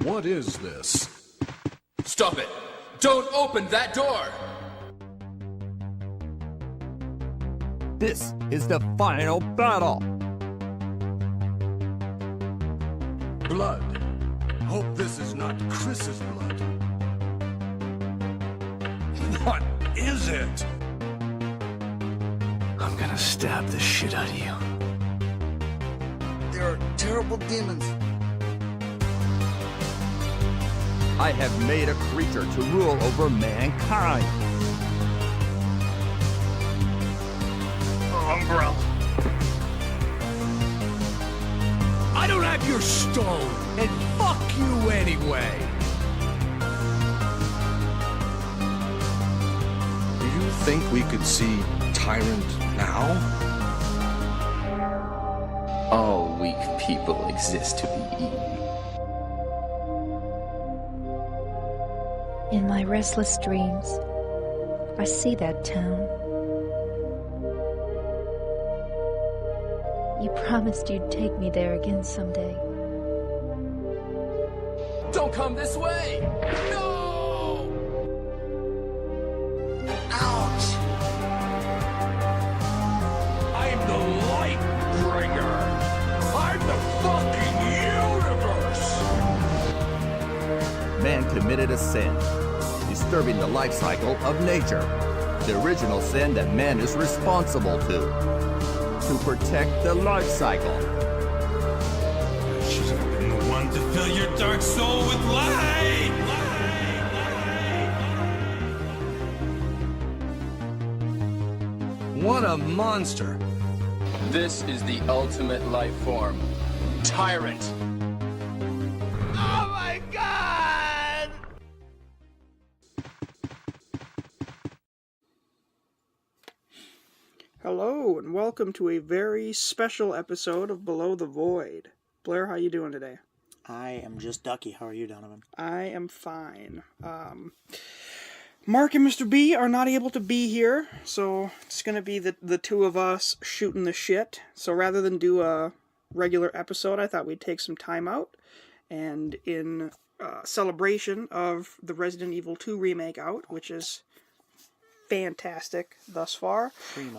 What is this? Stop it! Don't open that door! This is the final battle. Blood. Hope this is not Chris's blood. What is it? I'm gonna stab the shit out of you. There are terrible demons. I have made a creature to rule over mankind. Umbrella. I don't have your stone, and fuck you anyway. Do you think we could see Tyrant now? All weak people exist to be eaten. In my restless dreams, I see that town. You promised you'd take me there again someday. Don't come this way! No! Ouch! I'm the light bringer. I'm the fucking universe. Man committed a sin, disturbing the life cycle of nature. The original sin that man is responsible to protect the life cycle. I should have been the one to fill your dark soul with light. What a monster! This is the ultimate life form. Tyrant! Oh my god! Hello, and welcome to a very special episode of Below the Void. Blair, how you doing today? I am just Ducky. How are you, Donovan? I am fine. Marc and Mr. B are not able to be here, so it's going to be the two of us shooting the shit. So rather than do a regular episode, I thought we'd take some time out, and in celebration of the Resident Evil 2 remake out, which is fantastic thus far,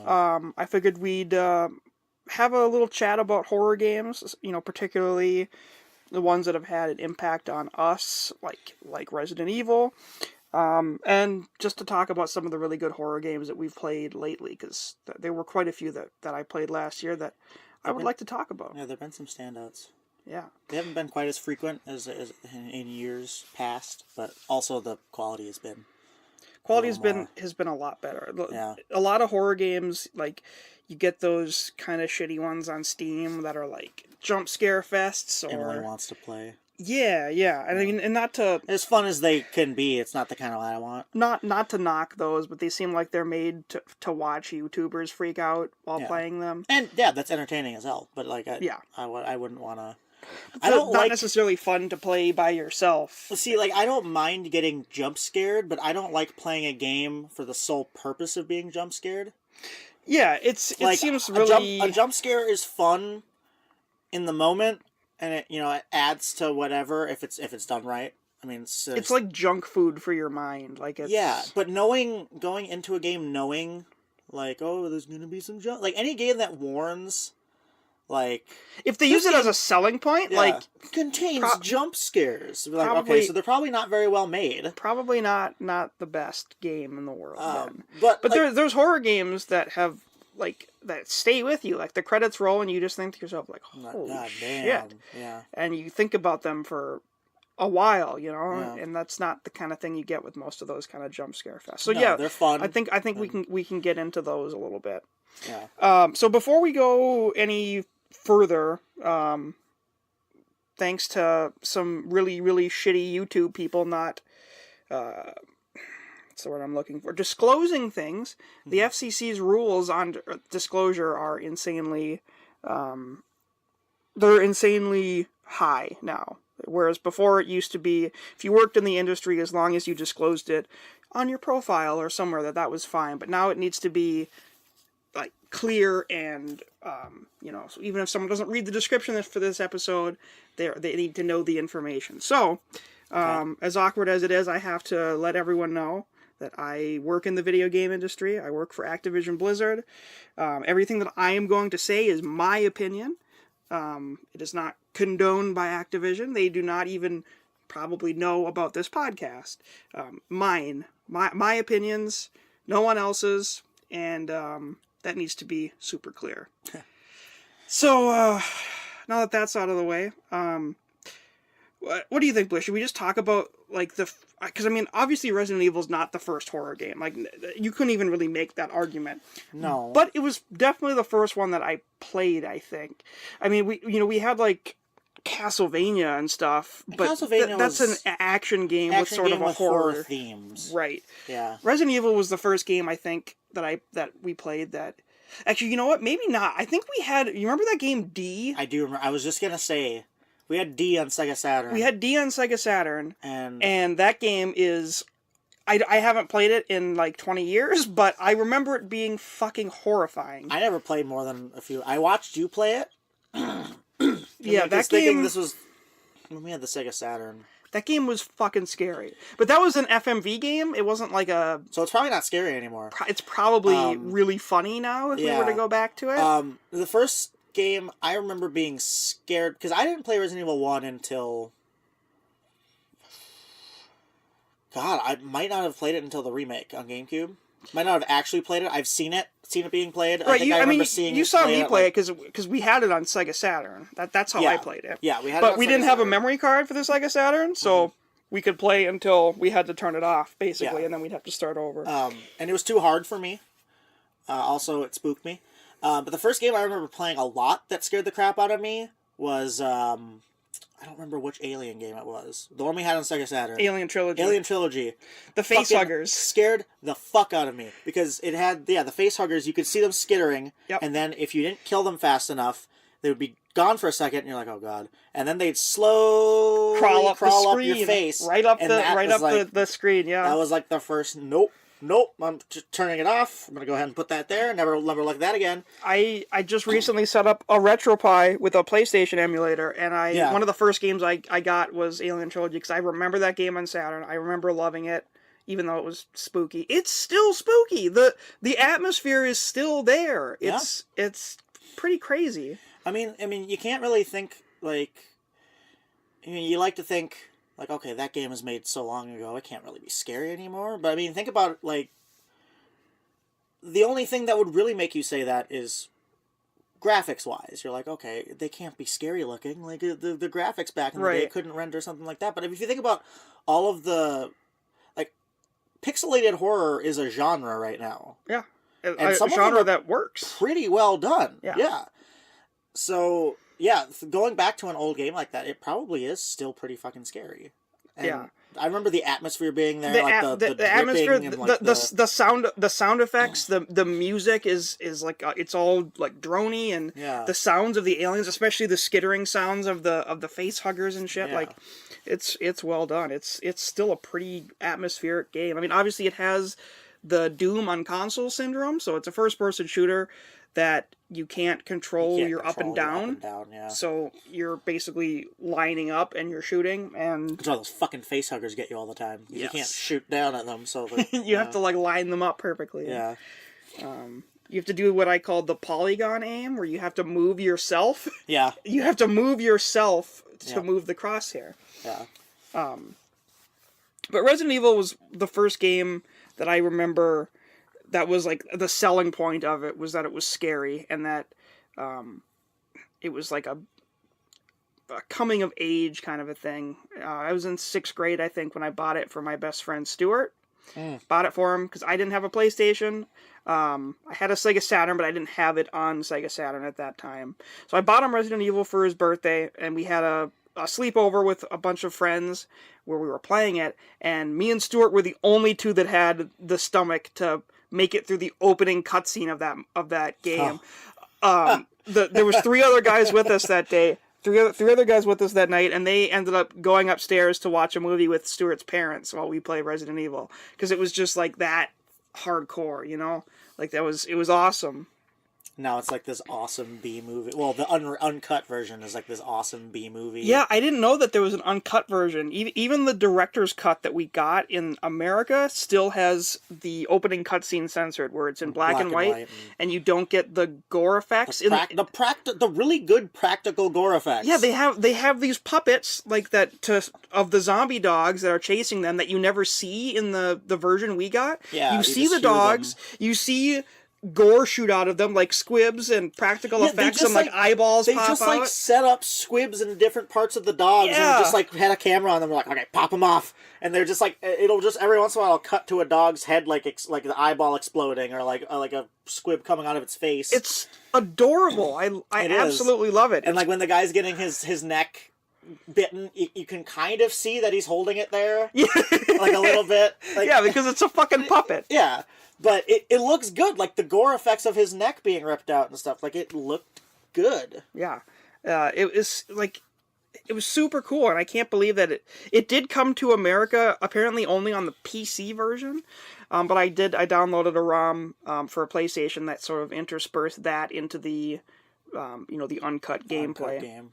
I figured we'd have a little chat about horror games, you know, particularly the ones that have had an impact on us, like Resident Evil, and just to talk about some of the really good horror games that we've played lately, because there were quite a few that I played last year that I would like to talk about. Yeah, there have been some standouts. Yeah. They haven't been quite as frequent as in years past, but also the quality has been... Quality has been a lot better. Yeah. A lot of horror games, like, you get those kind of shitty ones on Steam that are like jump scare fests, or Emily wants to play. Yeah. I mean, and not to, as fun as they can be, it's not the kind of I want. Not to knock those, but they seem like they're made to watch YouTubers freak out while playing them. And yeah, that's entertaining as hell. But like, I wouldn't want to. I don't not like necessarily fun to play by yourself. See, like, I don't mind getting jump scared, but I don't like playing a game for the sole purpose of being jump scared. Yeah, it seems really... A jump scare is fun in the moment, and it adds to whatever if it's done right. I mean, it's like junk food for your mind. Like, it's... but going into a game knowing, like, oh, there's gonna be some jump, like any game that warns, like, if they use it as a selling point, like, contains jump scares. Like, okay, so they're probably not very well made. Probably not the best game in the world. But like, there's horror games that have, like, that stay with you. Like, the credits roll and you just think to yourself, like, holy shit. Yeah. And you think about them for a while, you know, and that's not the kind of thing you get with most of those kind of jump scare fests. So they're fun. I think we can get into those a little bit. Yeah. So before we go any further, thanks to some really, really shitty YouTube people not, that's the word I'm looking for, disclosing things, the FCC's rules on disclosure are insanely, they're insanely high now. Whereas before it used to be, if you worked in the industry, as long as you disclosed it on your profile or somewhere, that was fine. But now it needs to be, like, clear and, so even if someone doesn't read the description for this episode, they need to know the information. So, as awkward as it is, I have to let everyone know that I work in the video game industry. I work for Activision Blizzard. Everything that I am going to say is my opinion. It is not condoned by Activision. They do not even probably know about this podcast. Mine. My opinions, no one else's, and that needs to be super clear. So, now that that's out of the way, what do you think, Blair? Should we just talk about, because, obviously Resident Evil is not the first horror game. Like, you couldn't even really make that argument. No. But it was definitely the first one that I played, I think. I mean, we had, Castlevania and stuff, but that's an action game with sort of a horror themes. Right. Yeah. Resident Evil was the first game, I think, that we played that... Actually, you know what? Maybe not. I think we had... You remember that game D? I do remember. I was just going to say... We had D on Sega Saturn. We had D on Sega Saturn. And that game is... I haven't played it in 20 years, but I remember it being fucking horrifying. I never played more than a few. I watched you play it. Yeah, that game... This was when we had the Sega Saturn. That game was fucking scary. But that was an FMV game. It wasn't like a... So it's probably not scary anymore. It's probably really funny now if we were to go back to it. The first game, I remember being scared, because I didn't play Resident Evil 1 until... God, I might not have played it until the remake on GameCube. Might not have actually played it. I've seen it being played. Right, I remember seeing you saw me play it because we had it on Sega Saturn. That's how I played it. Yeah, we had it but on we Sega didn't have a Saturn. memory card for the Sega Saturn, so we could play until we had to turn it off, basically, and then we'd have to start over. And it was too hard for me. Also, it spooked me. But the first game I remember playing a lot that scared the crap out of me was... I don't remember which Alien game it was. The one we had on Sega Saturn. Alien Trilogy. The face huggers. Scared the fuck out of me. Because it had, the face huggers, you could see them skittering, and then if you didn't kill them fast enough, they would be gone for a second, and you're like, oh god. And then they'd slowly crawl up your face. Right up the screen, yeah. That was the first, nope, I'm turning it off. I'm going to go ahead and put that there. Never look at that again. I just recently set up a RetroPie with a PlayStation emulator, and one of the first games I got was Alien Trilogy, because I remember that game on Saturn. I remember loving it, even though it was spooky. It's still spooky. The atmosphere is still there. It's pretty crazy. I mean, you can't really think, you like to think... okay, that game was made so long ago, it can't really be scary anymore. But, think about, the only thing that would really make you say that is graphics-wise. You're like, okay, they can't be scary looking. The graphics back in the day couldn't render something like that. But if you think about all of the, pixelated horror is a genre right now. Yeah. And a genre that works. Pretty well done. Yeah. So... going back to an old game like that, it probably is still pretty fucking scary. And I remember the atmosphere being there, the atmosphere, and, the sound effects, the music is it's all droney, and the sounds of the aliens, especially the skittering sounds of the face huggers and shit. It's well done. It's still a pretty atmospheric game. Obviously it has the Doom on console syndrome, so it's a first person shooter that you can't control your up and down. So you're basically lining up and you're shooting, and that's why those fucking face huggers get you all the time. You can't shoot down at them, so you have to line them up perfectly. Yeah. You have to do what I call the polygon aim, where you have to move yourself. Yeah. You have to move yourself to move the crosshair. Yeah. But Resident Evil was the first game that I remember that was the selling point of it was that it was scary, and that it was a coming of age kind of a thing. I was in 6th grade, I think, when I bought it for my best friend Stuart. Bought it for him because I didn't have a PlayStation. I had a Sega Saturn, but I didn't have it on Sega Saturn at that time. So I bought him Resident Evil for his birthday, and we had a sleepover with a bunch of friends where we were playing it, and me and Stuart were the only two that had the stomach to make it through the opening cutscene of that game. There was 3 other guys with us that day. Three other guys with us that night, and they ended up going upstairs to watch a movie with Stuart's parents while we played Resident Evil, because it was just that hardcore, it was awesome. Now it's like this awesome B movie. Well, the uncut version is like this awesome B movie. Yeah, I didn't know that there was an uncut version. Even the director's cut that we got in America still has the opening cutscene censored, where it's in black and white, and you don't get the gore effects. The really good practical gore effects. Yeah, they have these puppets like that of the zombie dogs that are chasing them that you never see in the version we got. Yeah, you see the dogs, you see gore shoot out of them, like squibs and practical effects, and like eyeballs pop out. They just like set up squibs in different parts of the dogs, and just like had a camera on them. Like, okay, pop them off, and they're just like, it'll just every once in a while cut to a dog's head, like the eyeball exploding, or like a squib coming out of its face. It's adorable. I absolutely love it. And like when the guy's getting his neck bitten, you can kind of see that he's holding it there, like a little bit. Like, yeah, because it's a fucking puppet. Yeah. But it looks good, like the gore effects of his neck being ripped out and stuff. Like, it looked good. Yeah. It was super cool, and I can't believe that it did come to America, apparently only on the PC version. But I downloaded a ROM for a PlayStation that sort of interspersed that into the, the uncut gameplay. Game.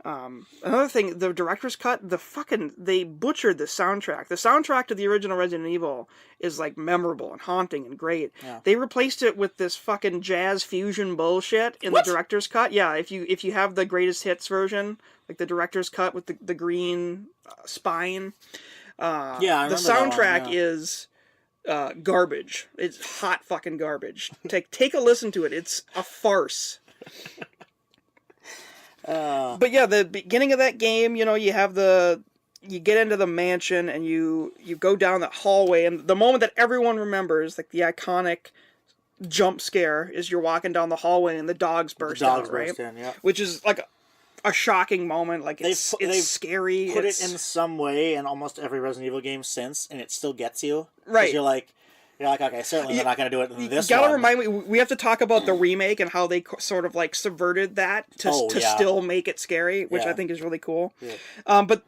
Another thing, the director's cut, they butchered the soundtrack. The soundtrack to the original Resident Evil is like memorable and haunting and great. Yeah. They replaced it with this fucking jazz fusion bullshit in the director's cut. Yeah, if you have the greatest hits version, like the director's cut with the green spine. I the soundtrack is garbage. It's hot fucking garbage. Take a listen to it. It's a farce. But yeah, the beginning of that game, you get into the mansion and you go down that hallway, and the moment that everyone remembers, like the iconic jump scare, is you're walking down the hallway and the dogs burst out, right? Burst in, yeah. Which is like a shocking moment. Like it's scary. Put it in some way in almost every Resident Evil game since, and it still gets you. Right. You're like, okay, certainly they're not going to do it in this one. You gotta one. remind me, we have to talk about the remake and how they sort of like subverted that to still make it scary, which I think is really cool. Yeah. But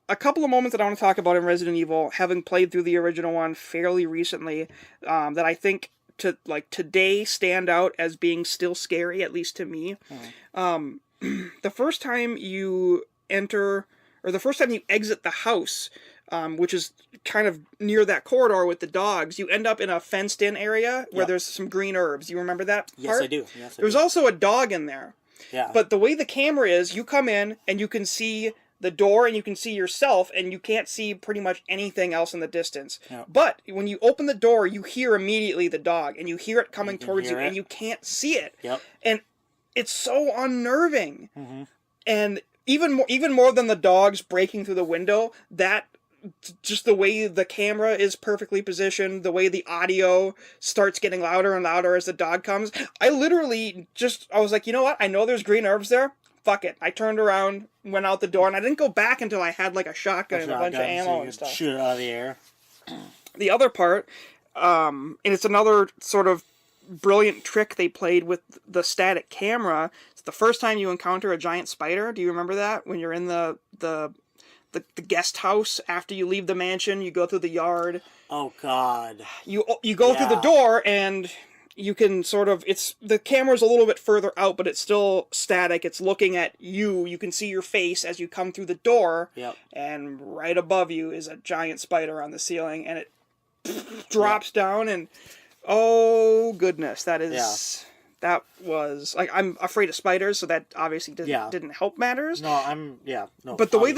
a couple of moments that I want to talk about in Resident Evil, having played through the original one fairly recently, that I think today stand out as being still scary, at least to me. The first time you exit the house, which is kind of near that corridor with the dogs, you end up in a fenced-in area where there's some green herbs. You remember that part? Yes, I do. There's also a dog in there. Yeah. But the way the camera is, you come in and you can see the door and you can see yourself, and you can't see pretty much anything else in the distance. Yeah. But when you open the door, you hear immediately the dog, and you hear it coming towards you, and you can't see it. Yep. And it's so unnerving. Mm-hmm. And even more than the dogs breaking through the window, that just the way the camera is perfectly positioned, the way the audio starts getting louder and louder as the dog comes. I was like, you know what? I know there's green herbs there. Fuck it. I turned around, went out the door, and I didn't go back until I had like a shotgun and a bunch of ammo and stuff. Shoot it out of the air. The other part, and it's another sort of brilliant trick they played with the static camera. It's the first time you encounter a giant spider. Do you remember that? When you're in the guest house after you leave the mansion, you go through the yard. Oh God! You go through the door, and you can sort of, the camera's a little bit further out, but it's still static. It's looking at you. You can see your face as you come through the door. Yep. And right above you is a giant spider on the ceiling, and it drops down, and oh goodness, that was like, I'm afraid of spiders, so that obviously didn't help matters. But the way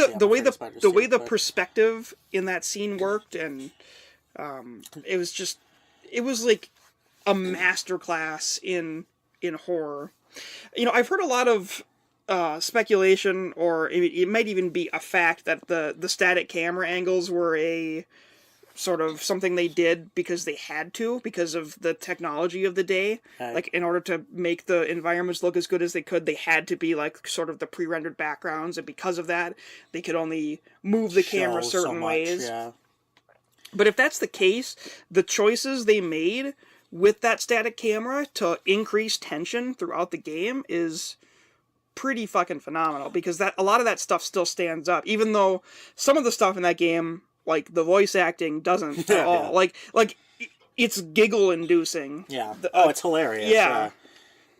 the perspective in that scene worked, and it was like a masterclass in horror. I've heard a lot of speculation, or it might even be a fact, that the static camera angles were a sort of something they did because they had to, because of the technology of the day. Okay. Like, in order to make the environments look as good as they could, they had to be like sort of the pre-rendered backgrounds, and because of that, they could only move the camera certain ways. Yeah. But if that's the case, the choices they made with that static camera to increase tension throughout the game is pretty fucking phenomenal, because a lot of that stuff still stands up, even though some of the stuff in that game, like the voice acting, doesn't at all. Like it's giggle inducing. Yeah. It's hilarious. Yeah.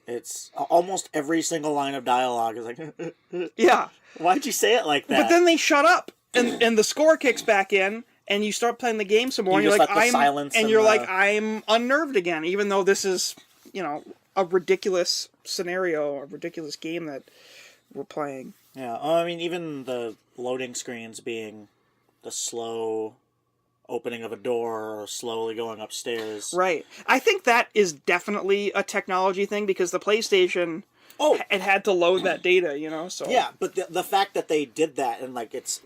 It's almost every single line of dialogue is like, yeah. Why'd you say it like that? But then they shut up, and the score kicks back in, and you start playing the game some more, and you're like, I'm unnerved again, even though this is, a ridiculous scenario, a ridiculous game that we're playing. Yeah, I mean, even the loading screens being the slow opening of a door or slowly going upstairs. Right. I think that is definitely a technology thing, because the PlayStation, it had to load that data, so... Yeah, but the fact that they did that, and, like, it's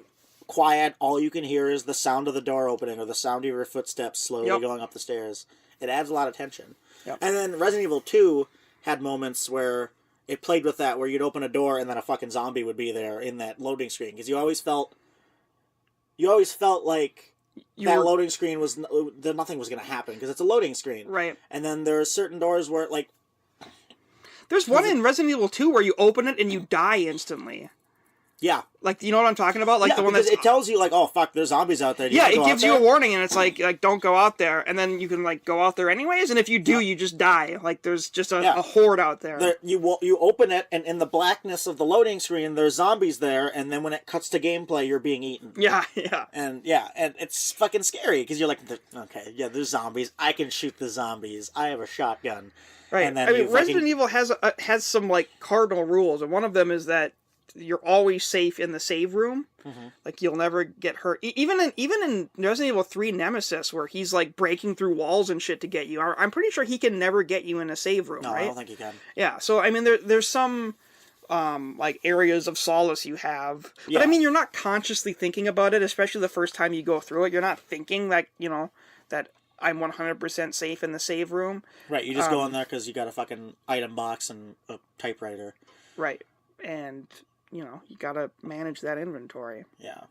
quiet, all you can hear is the sound of the door opening or the sound of your footsteps slowly going up the stairs. It adds a lot of tension. Yep. And then Resident Evil 2 had moments where it played with that, where you'd open a door and then a fucking zombie would be there in that loading screen. Because you always felt like loading screen was... that nothing was going to happen, because it's a loading screen. Right. And then there are certain doors where, like... There's one in Resident Evil 2 where you open it and you die instantly. Yeah. Like, you know what I'm talking about? Like, the one that's... it tells you, like, oh, fuck, there's zombies out there. It gives you a warning, and it's like, don't go out there. And then you can, like, go out there anyways, and if you do, you just die. Like, there's just a horde out there. You open it, and in the blackness of the loading screen, there's zombies there, and then when it cuts to gameplay, you're being eaten. Yeah. And it's fucking scary, because you're like, okay, yeah, there's zombies. I can shoot the zombies. I have a shotgun. Right. And then Resident Evil has some, like, cardinal rules, and one of them is that you're always safe in the save room. Mm-hmm. Like, you'll never get hurt. Even in Resident Evil 3 Nemesis, where he's, like, breaking through walls and shit to get you, I'm pretty sure he can never get you in a save room, right? No, I don't think he can. Yeah, so, I mean, there's some, like, areas of solace you have. But, I mean, you're not consciously thinking about it, especially the first time you go through it. You're not thinking that, that I'm 100% safe in the save room. Right, you just go in there because you got a fucking item box and a typewriter. Right, and... you gotta manage that inventory. Yeah.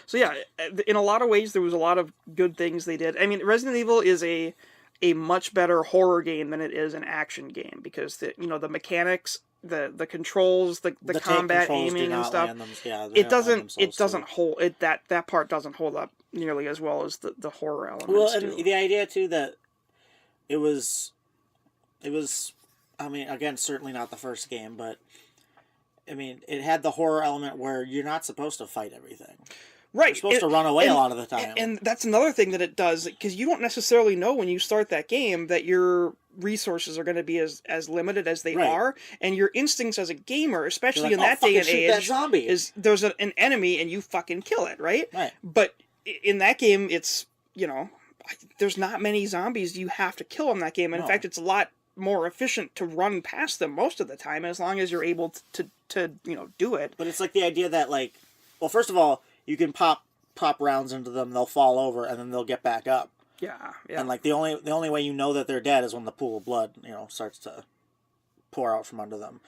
So yeah, in a lot of ways, there was a lot of good things they did. I mean, Resident Evil is a much better horror game than it is an action game, because the mechanics, the controls, the combat aiming and stuff, it doesn't hold it. That part doesn't hold up nearly as well as the horror elements. Well, and the idea too that it was. I mean, again, certainly not the first game, but. I mean, it had the horror element where you're not supposed to fight everything. Right. You're supposed to run away a lot of the time. And that's another thing that it does, because you don't necessarily know when you start that game that your resources are going to be as limited as they are, and your instincts as a gamer, especially in that day and age, is there's an enemy and you fucking kill it, right? Right. But in that game, it's, there's not many zombies you have to kill in that game. And in fact, it's a lot more efficient to run past them most of the time, as long as you're able to do it. But it's like the idea that, like, well, first of all, you can pop rounds into them, they'll fall over, and then they'll get back up. Yeah. And like the only way you know that they're dead is when the pool of blood, starts to pour out from under them.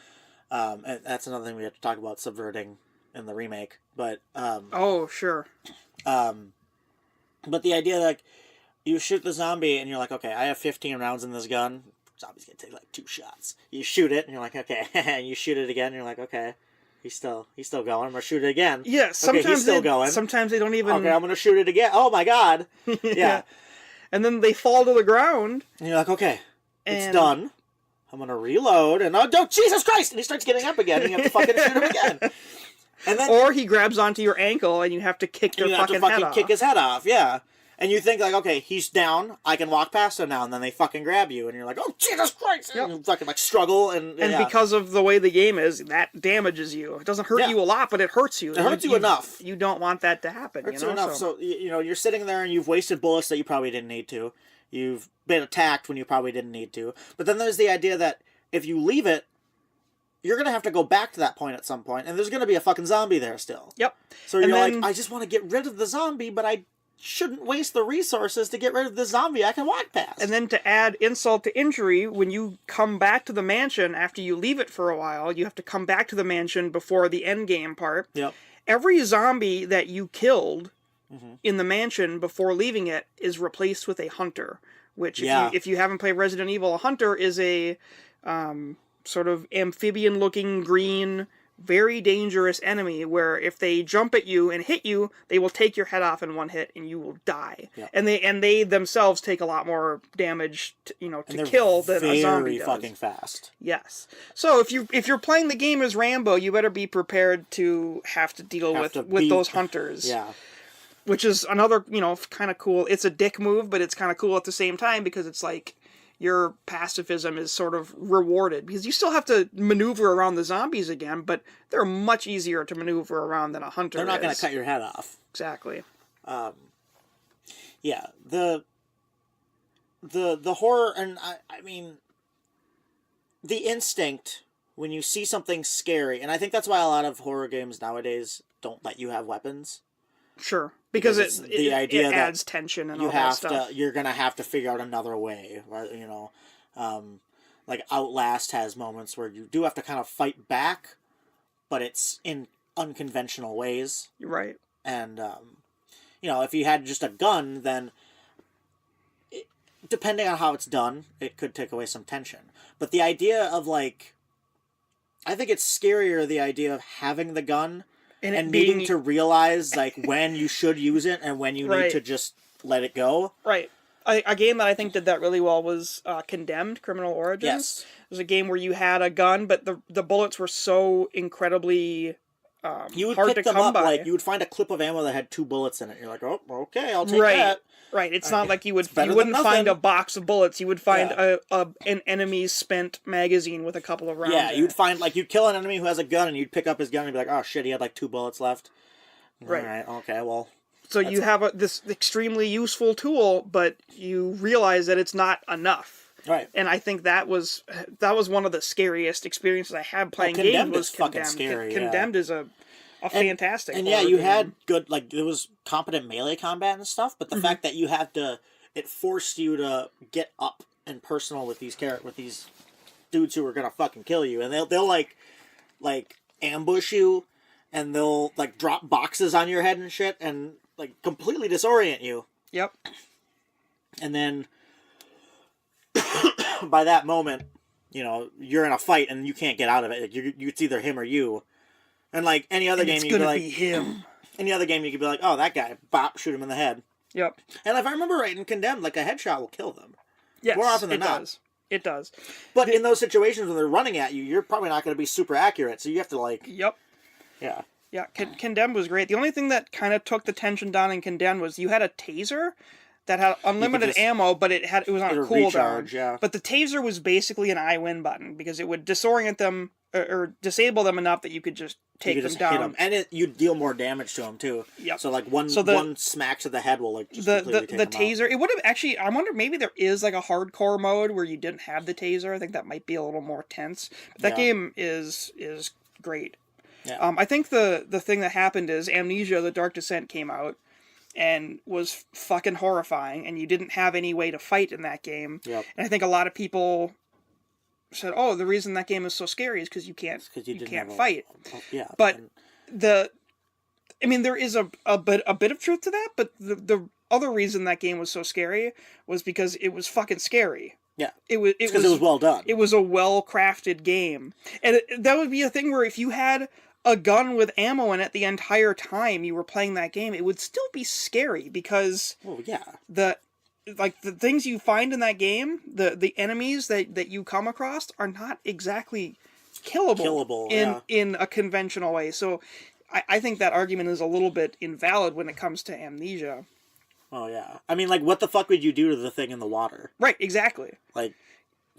And that's another thing we have to talk about subverting in the remake. But oh, sure. But the idea, like, you shoot the zombie and you're like, okay, I have 15 rounds in this gun. Zombie's gonna take like 2 shots. You shoot it and you're like, okay. And you shoot it again and you're like, okay, he's still going. I'm gonna shoot it again. Yeah, sometimes he's still going. Sometimes they don't even. Okay, I'm gonna shoot it again. Oh my god. Yeah. And then they fall to the ground. And you're like, okay, it's done. I'm gonna reload, and oh, Jesus Christ! And he starts getting up again. And you have to fucking shoot him again. And then, or he grabs onto your ankle, and you have to kick their fucking head off. Kick his head off. Yeah. And you think, like, okay, he's down, I can walk past him now, and then they fucking grab you, and you're like, oh, Jesus Christ! And you fucking, like, struggle, and because of the way the game is, that damages you. It doesn't hurt you a lot, but it hurts you. It hurts you enough. You don't want that to happen, It hurts you enough, so, you're sitting there, and you've wasted bullets that you probably didn't need to. You've been attacked when you probably didn't need to. But then there's the idea that if you leave it, you're going to have to go back to that point at some point, and there's going to be a fucking zombie there still. Yep. So you're like, I just want to get rid of the zombie, but I shouldn't waste the resources to get rid of the zombie I can walk past. And then to add insult to injury, when you come back to the mansion after you leave it for a while, you have to come back to the mansion before the end game part. Yep. Every zombie that you killed in the mansion before leaving it is replaced with a hunter, which if you haven't played Resident Evil, a hunter is a sort of amphibian-looking green very dangerous enemy where if they jump at you and hit you, they will take your head off in one hit and you will die. Yep. And they themselves take a lot more damage to kill than a zombie does. Very fucking fast. Yes. So if you're playing the game as Rambo, you better be prepared to have to deal with those hunters. Yeah. Which is another, kind of cool. It's a dick move, but it's kind of cool at the same time because it's like your pacifism is sort of rewarded because you still have to maneuver around the zombies again, but they're much easier to maneuver around than a hunter. They're not going to cut your head off. Exactly. Yeah, the horror, and I mean, the instinct when you see something scary, and I think that's why a lot of horror games nowadays don't let you have weapons. Sure, because the idea it adds tension and you all that have stuff. you're gonna have to figure out another way, right? Like Outlast has moments where you do have to kind of fight back, but it's in unconventional ways. Right. And if you had just a gun, then depending on how it's done, it could take away some tension. But the idea of I think it's scarier the idea of having the gun. And needing to realize when you should use it and when you need to just let it go. Right. A game that I think did that really well was Condemned: Criminal Origins. Yes. It was a game where you had a gun, but the bullets were so incredibly you would hard pick to them come up by. You would find a clip of ammo that had 2 bullets in it. You're like, oh, okay, I'll take that. Right. It's not like you wouldn't find a box of bullets. You would find an enemy's spent magazine with a couple of rounds. Yeah, you'd find you'd kill an enemy who has a gun, and you'd pick up his gun and be like, oh shit, he had 2 bullets left. Right. All right. Okay. Well. So you have this extremely useful tool, but you realize that it's not enough. Right. And I think that was one of the scariest experiences I had playing games. Condemned was is fucking scary. Condemned is a fantastic. And horror you game. had good there was competent melee combat and stuff, but the fact that you had to, it forced you to get up and personal with these dudes who were gonna fucking kill you, and they'll ambush you, and they'll drop boxes on your head and shit, and completely disorient you. Yep. And then by that moment, you're in a fight and you can't get out of it. It's either him or you. And any other game, you could be him. Any other game, you could be like, oh, that guy, bop, shoot him in the head. Yep. And if I remember right, in Condemned, a headshot will kill them. Yes, more often than not. It does. But in those situations when they're running at you, you're probably not going to be super accurate, so you have to Yep. Yeah. Yeah, Condemned was great. The only thing that kind of took the tension down in Condemned was you had a taser that had unlimited ammo, but it was on a cooldown. Yeah. But the taser was basically an I win button because it would disorient them or disable them enough that you could just take them down. Hit them. And you'd deal more damage to them too. Yep. So one smack to the head will just completely take the them taser. out. It would have actually. I wonder maybe there is a hardcore mode where you didn't have the taser. I think that might be a little more tense. But that game is great. Yeah. I think the thing that happened is Amnesia: The Dark Descent came out and was fucking horrifying, and you didn't have any way to fight in that game. Yep. And I think a lot of people said, "Oh, the reason that game is so scary is because you can't fight." Yeah. But there is a bit of truth to that. But the other reason that game was so scary was because it was fucking scary. Yeah. It was well done. It was a well-crafted game. And that would be a thing where if you had a gun with ammo in it the entire time you were playing that game, it would still be scary because the things you find in that game, the enemies that you come across are not exactly killable in a conventional way. So I think that argument is a little bit invalid when it comes to Amnesia. Oh yeah. I mean, what the fuck would you do to the thing in the water? Right, exactly.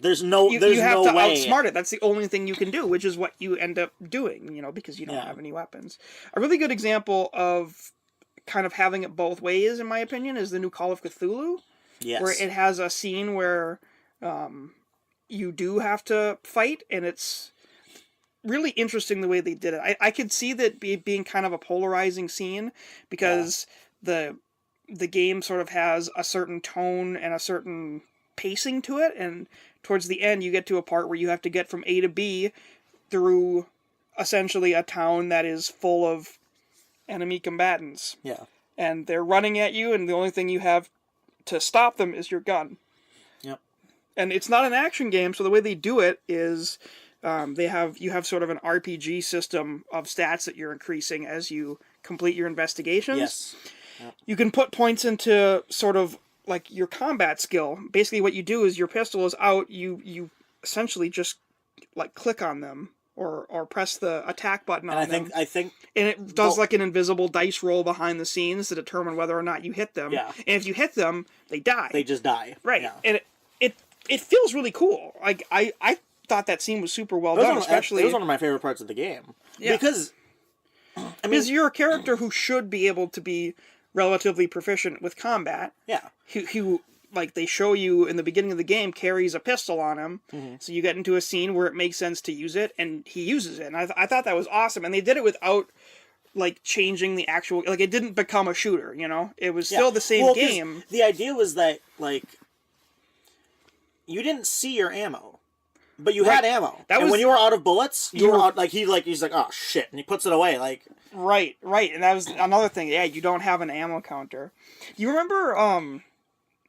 There's no you have to outsmart it. That's the only thing you can do, which is what you end up doing, because you don't have any weapons. A really good example of kind of having it both ways, in my opinion, is the new Call of Cthulhu. Yes. Where it has a scene where you do have to fight, and it's really interesting the way they did it. I could see that being kind of a polarizing scene, because the game sort of has a certain tone and a certain pacing to it, and towards the end you get to a part where you have to get from A to B through essentially a town that is full of enemy combatants. Yeah. And they're running at you, and the only thing you have to stop them is your gun. Yep. And it's not an action game, so the way they do it is You have sort of an RPG system of stats that you're increasing as you complete your investigations. Yes. Yep. You can put points into sort of like your combat skill. Basically, what you do is your pistol is out. You essentially just like click on them or press the attack button on them. I think, and it does like an invisible dice roll behind the scenes to determine whether or not you hit them. Yeah. And if you hit them, they die. They just die. Right. Yeah. And it feels really cool. Like I thought that scene was super well done, especially it was one of my favorite parts of the game. Yeah. Because because you're a character who should be able to be relatively proficient with combat. Yeah. Who like they show you in the beginning of the game carries a pistol on him, so you get into a scene where it makes sense to use it, and he uses it. And I thought that was awesome, and they did it without like changing the actual, like it didn't become a shooter, you know? It was still the same game. The idea was that like you didn't see your ammo, but you had ammo. And when you were out of bullets, you were out, like he's like, oh shit, and he puts it away like. Right, and that was another thing. Yeah, you don't have an ammo counter. You remember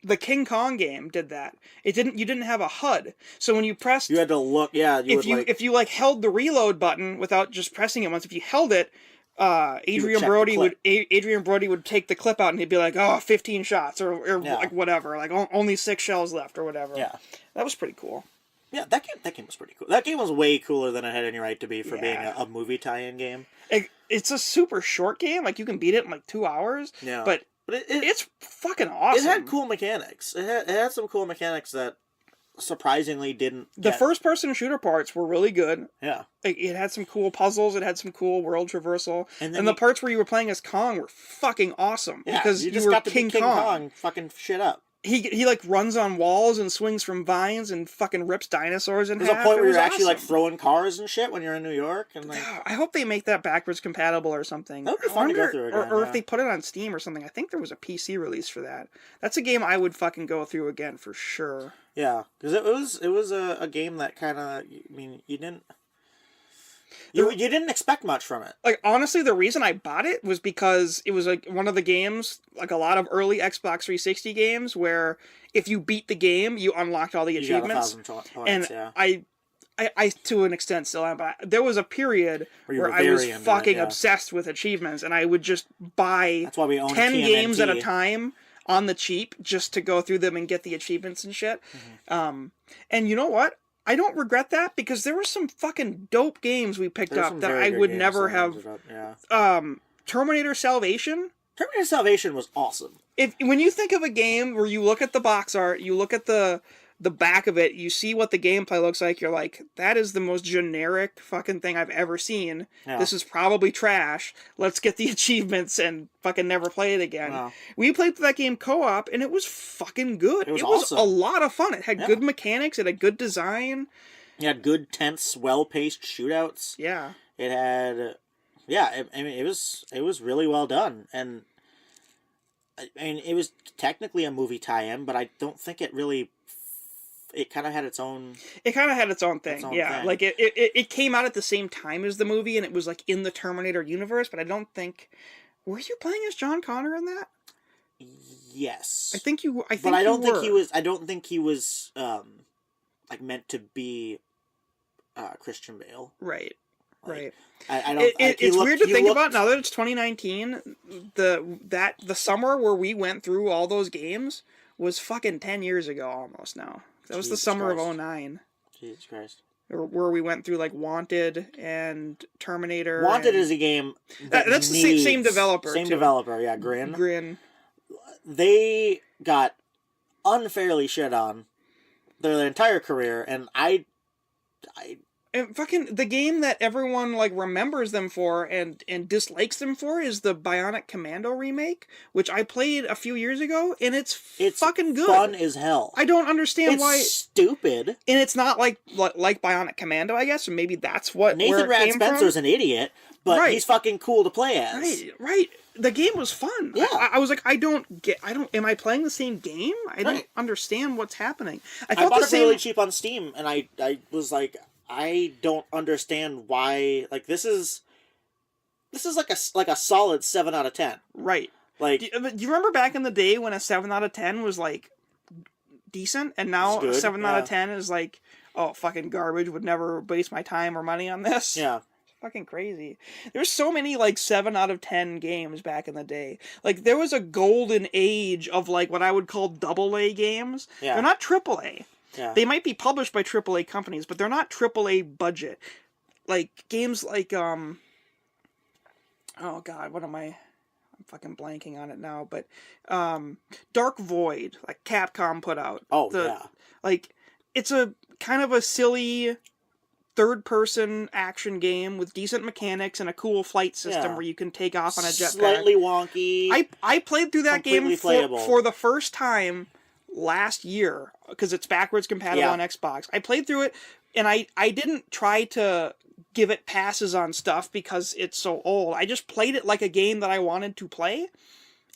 the King Kong game did that. You didn't have a HUD, so when you pressed, you had to look. Yeah, if you held the reload button without just pressing it once, if you held it, Adrian Brody would take the clip out and he'd be like, oh, 15 shots or like whatever, like only 6 shells left or whatever. Yeah, that was pretty cool. Yeah, that game was pretty cool. That game was way cooler than it had any right to be for being a movie tie-in game. It's a super short game. Like you can beat it in like 2 hours. Yeah, but it's fucking awesome. It had cool mechanics. It had some cool mechanics that surprisingly didn't. The first-person shooter parts were really good. Yeah, it had some cool puzzles. It had some cool world traversal, and the parts where you were playing as Kong were fucking awesome. Yeah, because you just were got to King be King Kong. Kong, fucking shit up. He like runs on walls and swings from vines and fucking rips dinosaurs in half. There's a point where you're actually awesome. like throwing cars and shit when you're in New York, and like. I hope they make that backwards compatible or something. That would be fun to go through again, or if they put it on Steam or something. I think there was a PC release for that. That's a game I would fucking go through again for sure. Yeah, because it was a game that kind of, I mean, you didn't expect much from it. Like, honestly, the reason I bought it was because it was like one of the games, like a lot of early Xbox 360 games, where if you beat the game, you unlocked all the achievements. You got 1,000 points, and yeah. I to an extent still am, but there was a period where I was fucking obsessed with achievements, and I would just buy That's why we own 10 TMNT. games at a time on the cheap just to go through them and get the achievements and shit. Mm-hmm. And you know what? I don't regret that because there were some fucking dope games we picked up that I would never have. Terminator Salvation. Terminator Salvation was awesome. When you think of a game where you look at the box art, you look at the back of it, you see what the gameplay looks like, you're like, that is the most generic fucking thing I've ever seen. Yeah. This is probably trash. Let's get the achievements and fucking never play it again. Wow. We played that game co-op, and it was fucking good. It was awesome. A lot of fun. It had good mechanics. It had good design. It had good, tense, well-paced shootouts. Yeah. It had... Yeah, I mean, it was really well done. And, I mean, it was technically a movie tie-in, but I don't think it really... It kind of had its own... It kind of had its own thing, yeah. Like, it came out at the same time as the movie, and it was, like, in the Terminator universe, but I don't think... Were you playing as John Connor in that? Yes. I think you I don't think he was, like, meant to be Christian Bale. Right. Like, right. I don't... It's weird to think about now that it's 2019. The summer where we went through all those games was fucking 10 years ago almost now. That was the summer of 2009. Jesus Christ. Where we went through like Wanted and Terminator. Wanted is a game that's the same developer. Same developer, yeah, Grin. Grin. They got unfairly shit on their entire career, and and fucking the game that everyone like remembers them for and dislikes them for is the Bionic Commando remake, which I played a few years ago, and it's fucking good. Fun as hell. I don't understand why. It's stupid. And it's not like Bionic Commando, I guess, or maybe that's what Nathan Rad Spencer's an idiot, but he's fucking cool to play as. Right. The game was fun. Yeah. I was like, am I playing the same game? I don't understand what's happening. I bought it really cheap on Steam, and I was like, I don't understand why. Like, this is like a solid 7 out of 10. Right. Like, do you remember back in the day when a 7 out of 10 was like decent, and now a 7 out of 10 is like oh, fucking garbage, would never waste my time or money on this. Yeah. Fucking crazy. There's so many, like, 7 out of 10 games back in the day. Like, there was a golden age of, like, what I would call AA games. Yeah. They're not AAA. Yeah. They might be published by AAA companies, but they're not AAA budget. Like, games like, oh god, what am I... I'm fucking blanking on it now, but, Dark Void, like, Capcom put out. Oh, yeah. Like, it's a kind of a silly... third-person action game with decent mechanics and a cool flight system where you can take off on a jetpack. Slightly wonky. I played through that game playable. for the first time last year, because it's backwards compatible on Xbox. I played through it, and I didn't try to give it passes on stuff because it's so old. I just played it like a game that I wanted to play,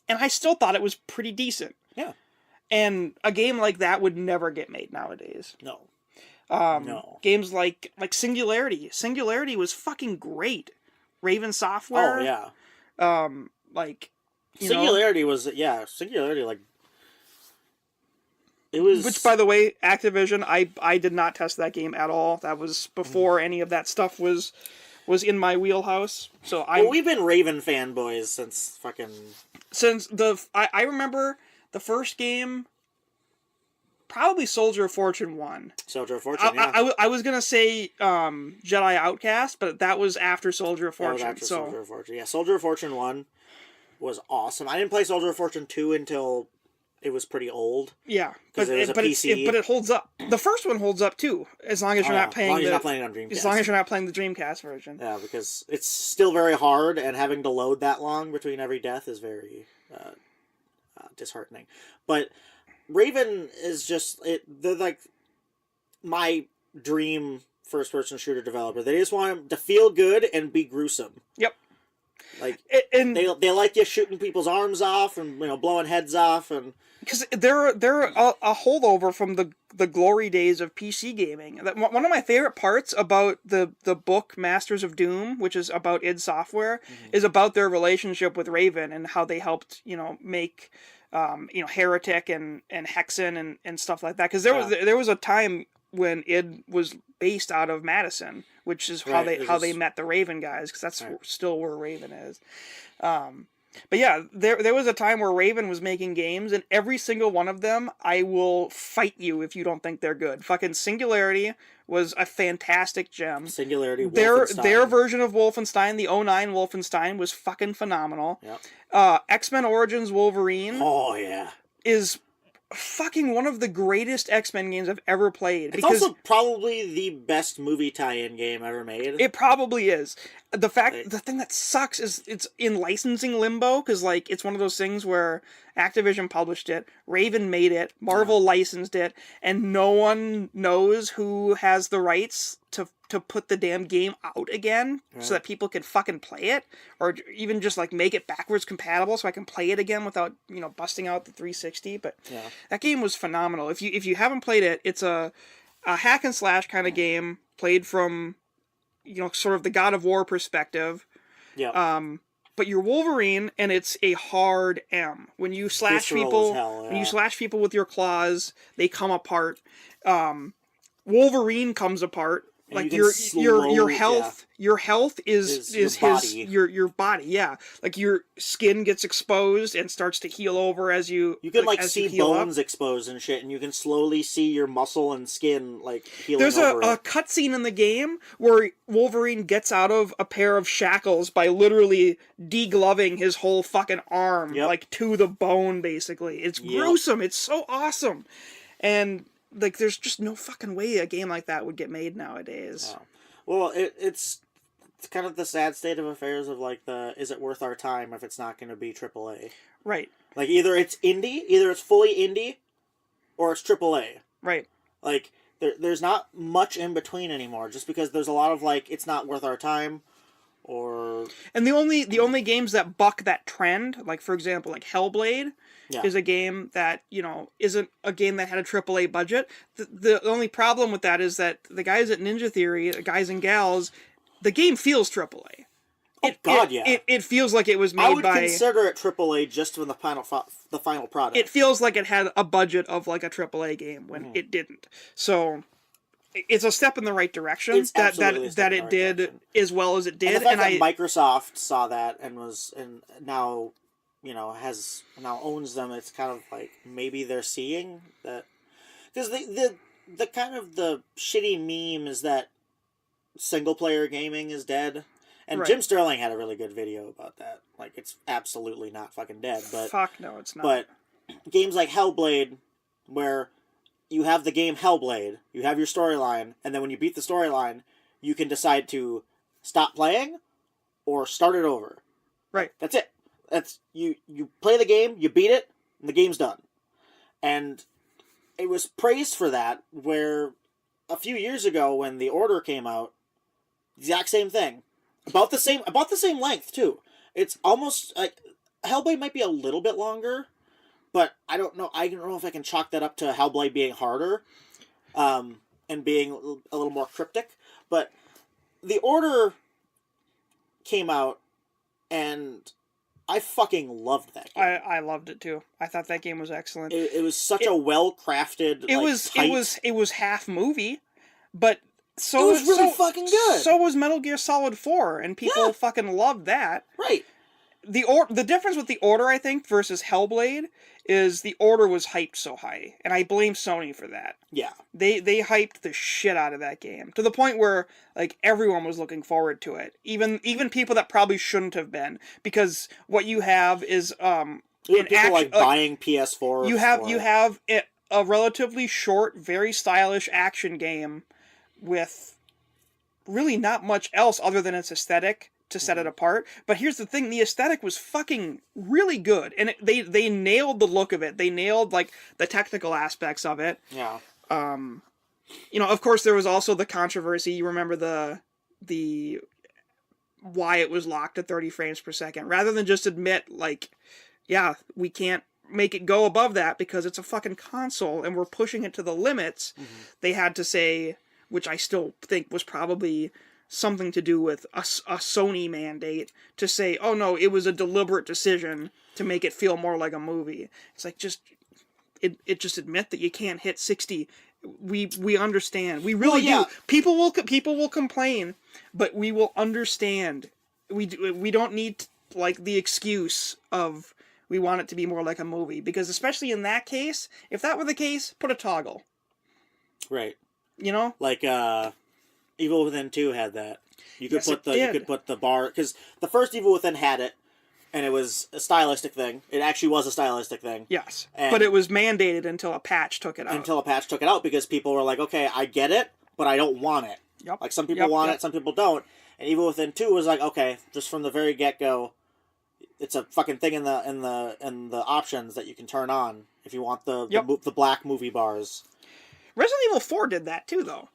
and I still thought it was pretty decent. Yeah. And a game like that would never get made nowadays. No. Games like Singularity. Singularity was fucking great. Raven Software. Oh, yeah. Like, Singularity was, Singularity, like, it was... Which, by the way, Activision, I did not test that game at all. That was before any of that stuff was in my wheelhouse. So we've been Raven fanboys since fucking... I remember the first game... Probably Soldier of Fortune 1. Soldier of Fortune, I was going to say Jedi Outcast, but that was after Soldier of Fortune. That was after Soldier of Fortune. Yeah, Soldier of Fortune 1 was awesome. I didn't play Soldier of Fortune 2 until it was pretty old. Yeah, but it was a PC. But it holds up. The first one holds up, too, as long as you're not playing you're not playing it on Dreamcast. As long as you're not playing the Dreamcast version. Yeah, because it's still very hard, and having to load that long between every death is very disheartening. But... Raven is just they're like my dream first-person shooter developer. They just want them to feel good and be gruesome. Yep. Like and they like you shooting people's arms off and blowing heads off, and because they're a holdover from the glory days of PC gaming. One of my favorite parts about the book Masters of Doom, which is about id Software, is about their relationship with Raven and how they helped make. Heretic and Hexen and stuff like that. Because there was a time when id was based out of Madison, which is how they met the Raven guys, because that's still where Raven is. But yeah, there was a time where Raven was making games, and every single one of them, I will fight you if you don't think they're good. Fucking Singularity was a fantastic gem. Singularity, Wolfenstein. Their version of Wolfenstein, the 09 Wolfenstein, was fucking phenomenal. Yep. X-Men Origins Wolverine. Oh, yeah. Is fucking one of the greatest X-Men games I've ever played. It's also probably the best movie tie-in game ever made. It probably is. The thing that sucks is it's in licensing limbo, because like it's one of those things where Activision published it, Raven made it, Marvel licensed it, and no one knows who has the rights to put the damn game out again so that people can fucking play it, or even just like make it backwards compatible so I can play it again without busting out the 360. But that game was phenomenal. If you haven't played it, it's a hack and slash kind of game played from sort of the God of War perspective. Yeah. But you're Wolverine, and it's a hard M. When you slash when you slash people with your claws, they come apart. Wolverine comes apart. Like your health, your health is his body. Your body, yeah. Like your skin gets exposed and starts to heal over as you. You can see bones exposed and shit, and you can slowly see your muscle and skin healing. There's a cutscene in the game where Wolverine gets out of a pair of shackles by literally degloving his whole fucking arm, to the bone. Basically, it's gruesome. It's so awesome, and. There's just no fucking way a game like that would get made nowadays. Oh. Well, it's kind of the sad state of affairs of is it worth our time if it's not going to be AAA? Right. Either it's indie, either it's fully indie, or it's AAA. Right. There's not much in between anymore, just because there's a lot of it's not worth our time, or... And the only games that buck that trend, for example, Hellblade... is a game that, isn't a game that had a AAA budget. The only problem with that is that the guys at Ninja Theory, the guys and gals, the game feels AAA. It feels like it was made by... I would consider it AAA just from the final product. It feels like it had a budget of a AAA game when it didn't. So, it's a step in the right direction. It's absolutely a step in the right did direction. as well as it did. And the fact that Microsoft saw that and now, now owns them. It's kind of like maybe they're seeing that, because the kind of the shitty meme is that single player gaming is dead. And right. Jim Sterling had a really good video about that. Like, it's absolutely not fucking dead. But fuck no, it's not. But games like Hellblade, where you have the game Hellblade, you have your storyline, and then when you beat the storyline, you can decide to stop playing or start it over. Right. That's it. That's you play the game, you beat it, and the game's done. And it was praised for that, where a few years ago when The Order came out, exact same thing. About the same length too. It's almost like Hellblade might be a little bit longer, but I don't know. I don't know if I can chalk that up to Hellblade being harder, and being a little more cryptic. But The Order came out, and I fucking loved that game. I loved it too. I thought that game was excellent. It was such a well crafted. It was half movie, but. So it was really fucking good. So was Metal Gear Solid 4, and people fucking loved that. Right. The difference with The Order, I think, versus Hellblade is The Order was hyped so high, and I blame Sony for that. Yeah. They hyped the shit out of that game to the point where like everyone was looking forward to it, even people that probably shouldn't have been, because what you have is people buying PS4. You have a relatively short, very stylish action game with really not much else other than its aesthetic to set it apart. But here's the thing, the aesthetic was fucking really good, and they nailed the look of it. They nailed like the technical aspects of it. Yeah. Of course there was also the controversy. You remember the why it was locked at 30 frames per second, rather than just admit like, yeah, we can't make it go above that because it's a fucking console and we're pushing it to the limits. Mm-hmm. They had to say, which I still think was probably something to do with a Sony mandate, to say, oh no, it was a deliberate decision to make it feel more like a movie. It's like, just admit that you can't hit 60. We understand. We really do. People will complain, but we will understand. We don't need like the excuse of we want it to be more like a movie, because especially in that case, if that were the case, put a toggle. Right. Like Evil Within 2 had that. You could put the bar, because the first Evil Within had it, and it was a stylistic thing. It actually was a stylistic thing. Yes, but it was mandated until a patch took it out. Because people were like, okay, I get it, but I don't want it. Yep. Like, some people want it, some people don't. And Evil Within 2 was like, okay, just from the very get-go, it's a fucking thing in the options that you can turn on if you want the black movie bars. Resident Evil 4 did that too, though.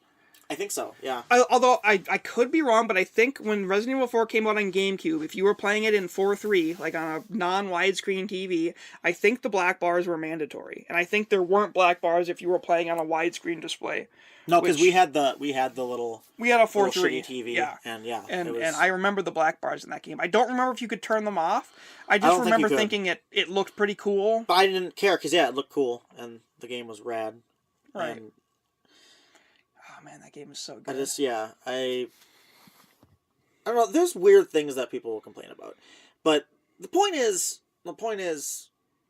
I think so, yeah. Although I could be wrong, but I think when Resident Evil 4 came out on GameCube, if you were playing it in 4:3, like on a non-widescreen TV, I think the black bars were mandatory, and I think there weren't black bars if you were playing on a widescreen display. No, because we had the little. We had a 4:3 TV, yeah, and I remember the black bars in that game. I don't remember if you could turn them off. I just remember thinking it looked pretty cool. But I didn't care because it looked cool and the game was rad. Right. And, oh man, that game is so good. I don't know. There's weird things that people will complain about, but the point is,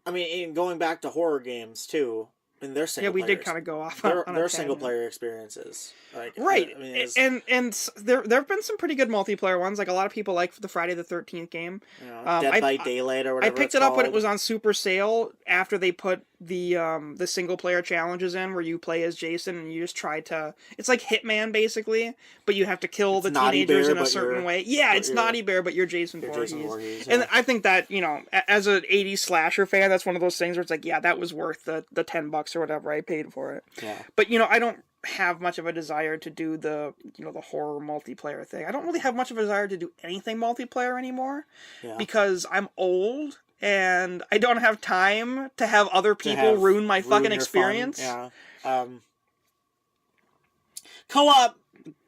I mean, going back to horror games too. And their single we did kind of go off on their single player experiences, like, right? I mean, and there have been some pretty good multiplayer ones. Like, a lot of people like the Friday the 13th game, Dead by Daylight or whatever. I picked it up when it was on Super Sale after they put the single player challenges in, where you play as Jason and you just try to. It's like Hitman basically, but you have to kill the teenagers in a certain way. Yeah, it's Naughty Bear, but you're Jason Voorhees. And I think that, as an 80s slasher fan, that's one of those things where it's like, yeah, that was worth the $10 or whatever I paid for it. Yeah. But I don't have much of a desire to do the the horror multiplayer thing. I don't really have much of a desire to do anything multiplayer anymore, because I'm old and I don't have time to have other people ruin my fucking experience. Fun. Yeah. Co-op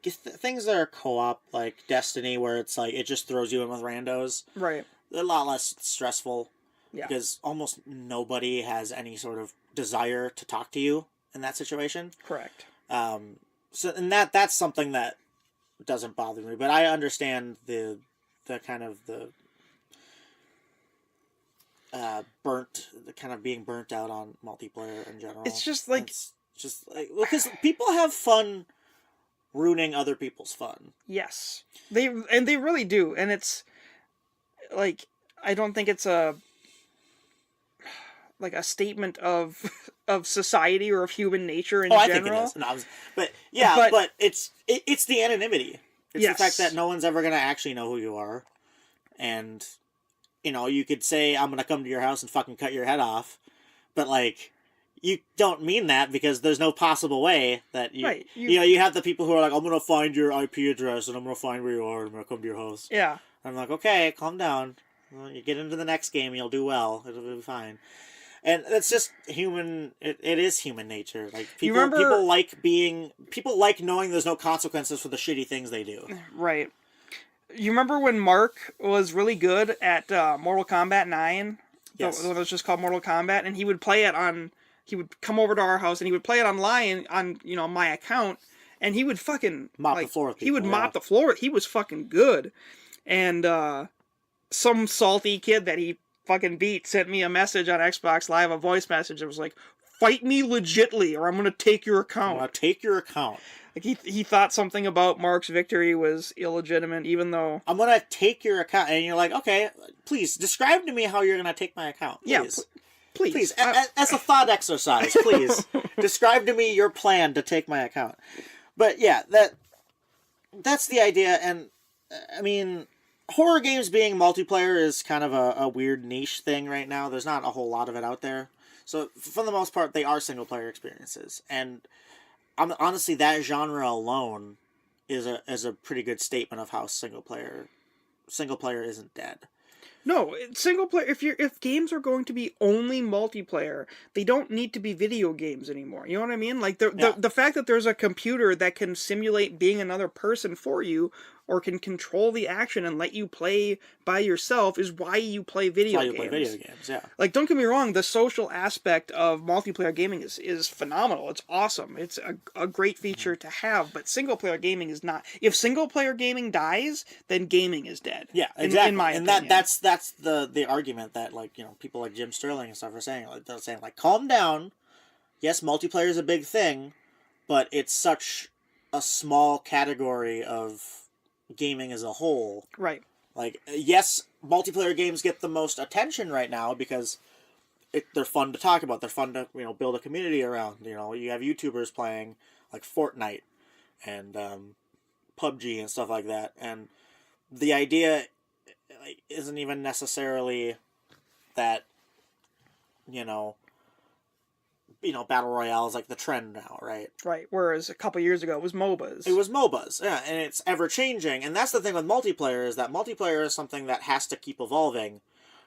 things that are co-op, like Destiny, where it's like it just throws you in with randos. Right. They're a lot less stressful. Yeah. Because almost nobody has any sort of desire to talk to you in that situation. Correct. So, and that's something that doesn't bother me, but I understand the kind of the kind of being burnt out on multiplayer in general. It's just like because people have fun ruining other people's fun. Yes, they really do, and it's like I don't think it's a statement of society or of human nature in general. I think it is. No, but it's the anonymity. It's the fact that no one's ever going to actually know who you are. And, you could say, I'm going to come to your house and fucking cut your head off. But, like, you don't mean that because there's no possible way that you... Right. You have the people who are like, I'm going to find your IP address and I'm going to find where you are and I'm going to come to your house. Yeah. I'm like, okay, calm down. Well, you get into the next game, you'll do well. It'll be fine. And it's just human. It is human nature. Like people like knowing there's no consequences for the shitty things they do. Right. You remember when Mark was really good at Mortal Kombat 9? Yes. The one that was just called Mortal Kombat, and he would play it on. He would come over to our house and he would play it online on my account, and he would fucking mop the floor with people. He would mop the floor. He was fucking good, and some salty kid that he fucking beat sent me a message on Xbox Live, a voice message. It was like, fight me legitly or I'm going to take your account. I'm going to take your account. Like he thought something about Mark's victory was illegitimate, even though... I'm going to take your account. And you're like, okay, please, describe to me how you're going to take my account. Please. Yeah, please. Please, as a thought exercise, please. Describe to me your plan to take my account. But yeah, that's the idea. And, I mean... horror games being multiplayer is kind of a weird niche thing right now. There's not a whole lot of it out there. So, for the most part, they are single-player experiences. And honestly, that genre alone is a pretty good statement of how single player isn't dead. No, single player. If games are going to be only multiplayer, they don't need to be video games anymore. You know what I mean? Like the fact that there's a computer that can simulate being another person for you, or can control the action and let you play by yourself, is why you play video games. Play video games, yeah. Like, don't get me wrong, the social aspect of multiplayer gaming is phenomenal. It's awesome. It's a great feature to have, but single-player gaming is not. If single-player gaming dies, then gaming is dead. Yeah, exactly. In my opinion. That's the argument that, like, people like Jim Sterling and stuff are saying. Like, they're saying, like, calm down. Yes, multiplayer is a big thing, but it's such a small category of gaming as a whole. Right. Like, yes, multiplayer games get the most attention right now because they're fun to talk about. They're fun to, build a community around. You have YouTubers playing, like, Fortnite and PUBG and stuff like that. And the idea isn't even necessarily that, Battle Royale is like the trend now, right? Right, whereas a couple years ago it was MOBAs. It was MOBAs, yeah, and it's ever-changing. And that's the thing with multiplayer, is that multiplayer is something that has to keep evolving,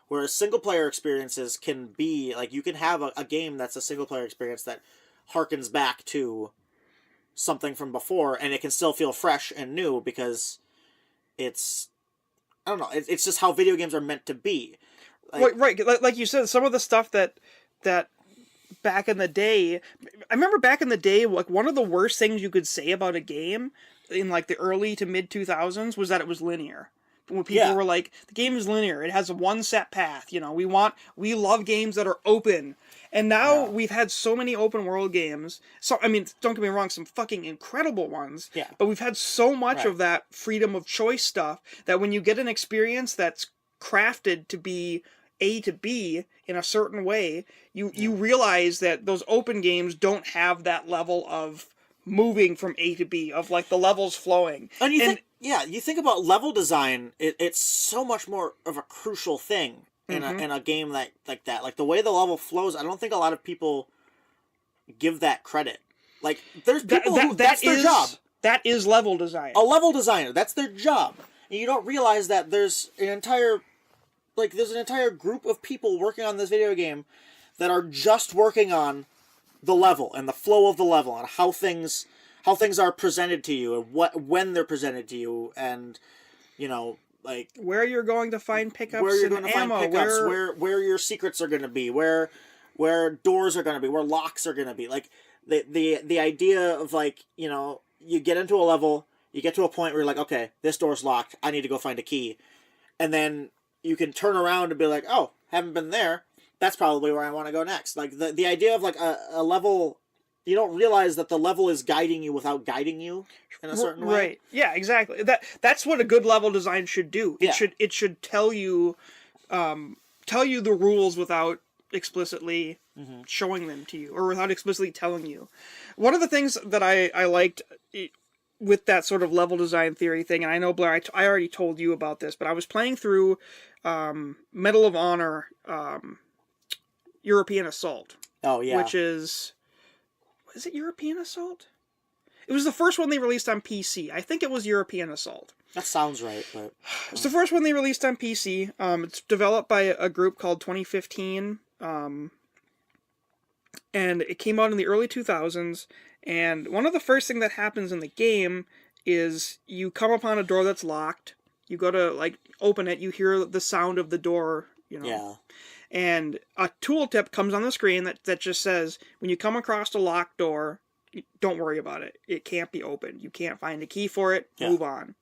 whereas single-player experiences can be, like, you can have a game that's a single-player experience that harkens back to something from before, and it can still feel fresh and new because it's... I don't know, it's just how video games are meant to be. Right, like you said, some of the stuff that back in the day, I remember back in the day, like, one of the worst things you could say about a game in, like, the early to mid 2000s was that it was linear. When people were like, the game is linear, it has one set path, we love games that are open. And now we've had so many open world games. So, I mean, don't get me wrong, some fucking incredible ones. Yeah. But we've had so much of that freedom of choice stuff that when you get an experience that's crafted to be A to B in a certain way, you realize that those open games don't have that level of moving from A to B, of, like, the levels flowing. And you think about level design, it's so much more of a crucial thing in a game like that. Like, the way the level flows, I don't think a lot of people give that credit. Like, there's people that's their job. That is level design. A level designer, that's their job. And you don't realize that there's an entire group of people working on this video game that are just working on the level and the flow of the level and how things are presented to you and when they're presented to you, and like where you're going to find pickups, where you're going to find pickups, where your secrets are going to be, where doors are going to be, where locks are going to be. Like the idea of, like, you get into a level, you get to a point where you're like, okay, this door's locked, I need to go find a key. And then you can turn around and be like, oh, haven't been there, that's probably where I want to go next. Like, the idea of, like, a level, you don't realize that the level is guiding you without guiding you in a certain way. Right. Yeah, exactly. That's what a good level design should do. It should tell you the rules without explicitly showing them to you, or without explicitly telling you. One of the things that I liked with that sort of level design theory thing, and I know, Blair, I already told you about this, but I was playing through Medal of Honor European Assault. Oh, yeah. Which is it European Assault? It was the first one they released on PC. I think it was European Assault. That sounds right, but... It's the first one they released on PC. It's developed by a group called 2015. And it came out in the early 2000s. And one of the first things that happens in the game is you come upon a door that's locked. You go to, like, open it. You hear the sound of the door, you know. Yeah. And a tooltip comes on the screen that just says, when you come across a locked door, don't worry about it. It can't be opened. You can't find a key for it. Move on.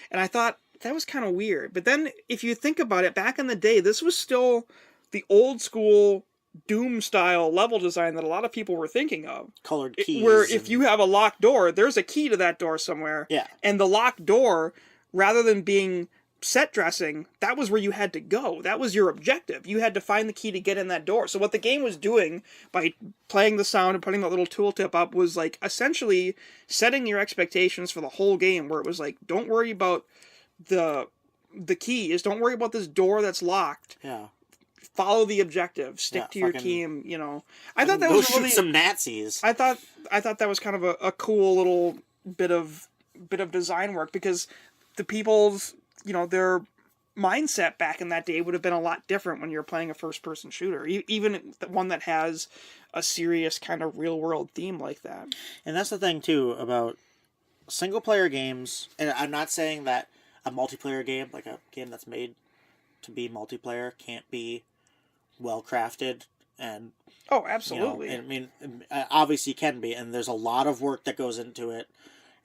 And I thought, that was kind of weird. But then, if you think about it, back in the day, this was still the old school Doom-style level design that a lot of people were thinking of. Colored keys. Where if you have a locked door, there's a key to that door somewhere. Yeah. And the locked door, rather than being set dressing, that was where you had to go. That was your objective. You had to find the key to get in that door. So what the game was doing by playing the sound and putting that little tooltip up was, like, essentially setting your expectations for the whole game, where it was like, don't worry about the keys. Don't worry about this door that's locked. Yeah. Follow the objective. Stick to your team, you know. I thought that was really... shoot some Nazis. I thought that was kind of a cool little bit of design work, because the people's, you know, their mindset back in that day would have been a lot different when you're playing a first-person shooter, even one that has a serious kind of real-world theme like that. And that's the thing, too, about single-player games, and I'm not saying that a multiplayer game, like a game that's made to be multiplayer, can't be well-crafted and... Oh, absolutely. You know, I mean, obviously can be, and there's a lot of work that goes into it,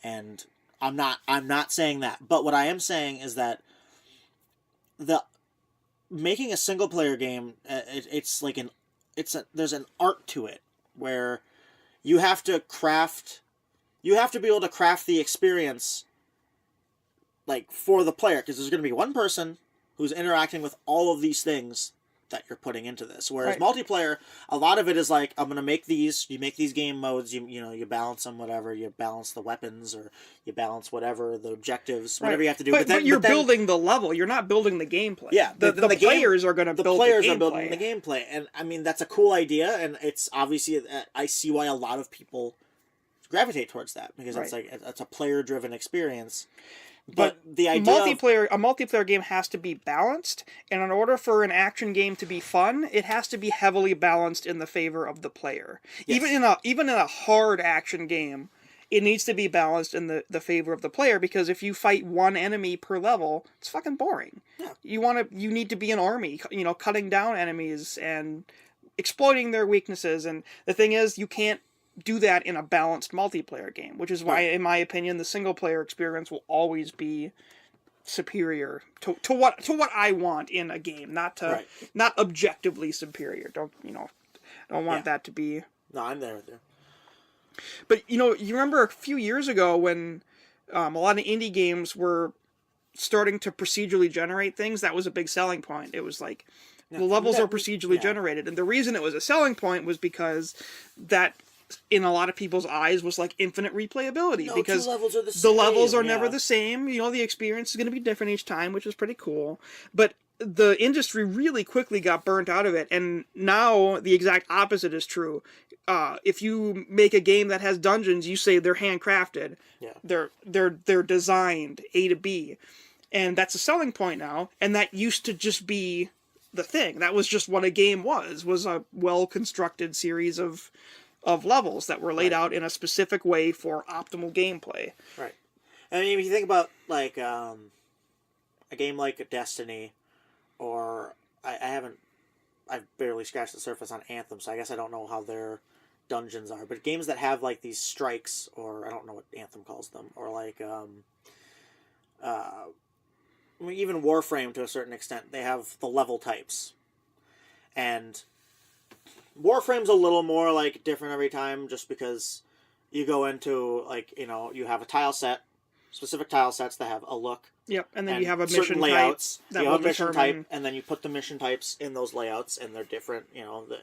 and... I'm not saying that, but what I am saying is that making a single player game, there's an art to it, where you have to be able to craft the experience, like, for the player, because there's going to be one person who's interacting with all of these things that you're putting into this. Whereas multiplayer, a lot of it is like, I'm going to make these, you make these game modes, you balance them, whatever, you balance the weapons, or you balance whatever, the objectives, whatever you have to do. But you're building the level, you're not building the gameplay. Yeah. The players are going to build the gameplay. The players are building the gameplay. And, I mean, that's a cool idea, and it's obviously, I see why a lot of people gravitate towards that, because it's like, it's a player-driven experience. But the idea a multiplayer game has to be balanced, and in order for an action game to be fun, it has to be heavily balanced in the favor of the player. Yes. Even in a hard action game, it needs to be balanced in the favor of the player, because if you fight one enemy per level, it's fucking boring. Yeah. You need to be an army, cutting down enemies and exploiting their weaknesses. And the thing is, you can't do that in a balanced multiplayer game, which is why, in my opinion, the single player experience will always be superior to what I want in a game, not objectively superior. Don't want that to be. No, I'm there with you. But you remember a few years ago when a lot of indie games were starting to procedurally generate things. That was a big selling point. It was like the levels are procedurally generated, and the reason it was a selling point was because that, in a lot of people's eyes, was like infinite replayability, because the levels are never the same. The experience is going to be different each time, which is pretty cool. But the industry really quickly got burnt out of it, and now the exact opposite is true. If you make a game that has dungeons, you say they're handcrafted. Yeah. They're designed A to B, and that's a selling point now. And that used to just be the thing. That was just what a game was a well-constructed series of levels that were laid out in a specific way for optimal gameplay. Right. I mean, if you think about, like, a game like Destiny, or I've barely scratched the surface on Anthem, so I guess I don't know how their dungeons are, but games that have like these strikes, or I don't know what Anthem calls them, or like even Warframe to a certain extent, they have the level types. And Warframe's a little more like different every time, just because you go into like, you know, you have a tile set, specific tile sets that have a look. Yep, and then you have a mission layouts. Type. You have a mission type, and then you put the mission types in those layouts, and they're different. You know, the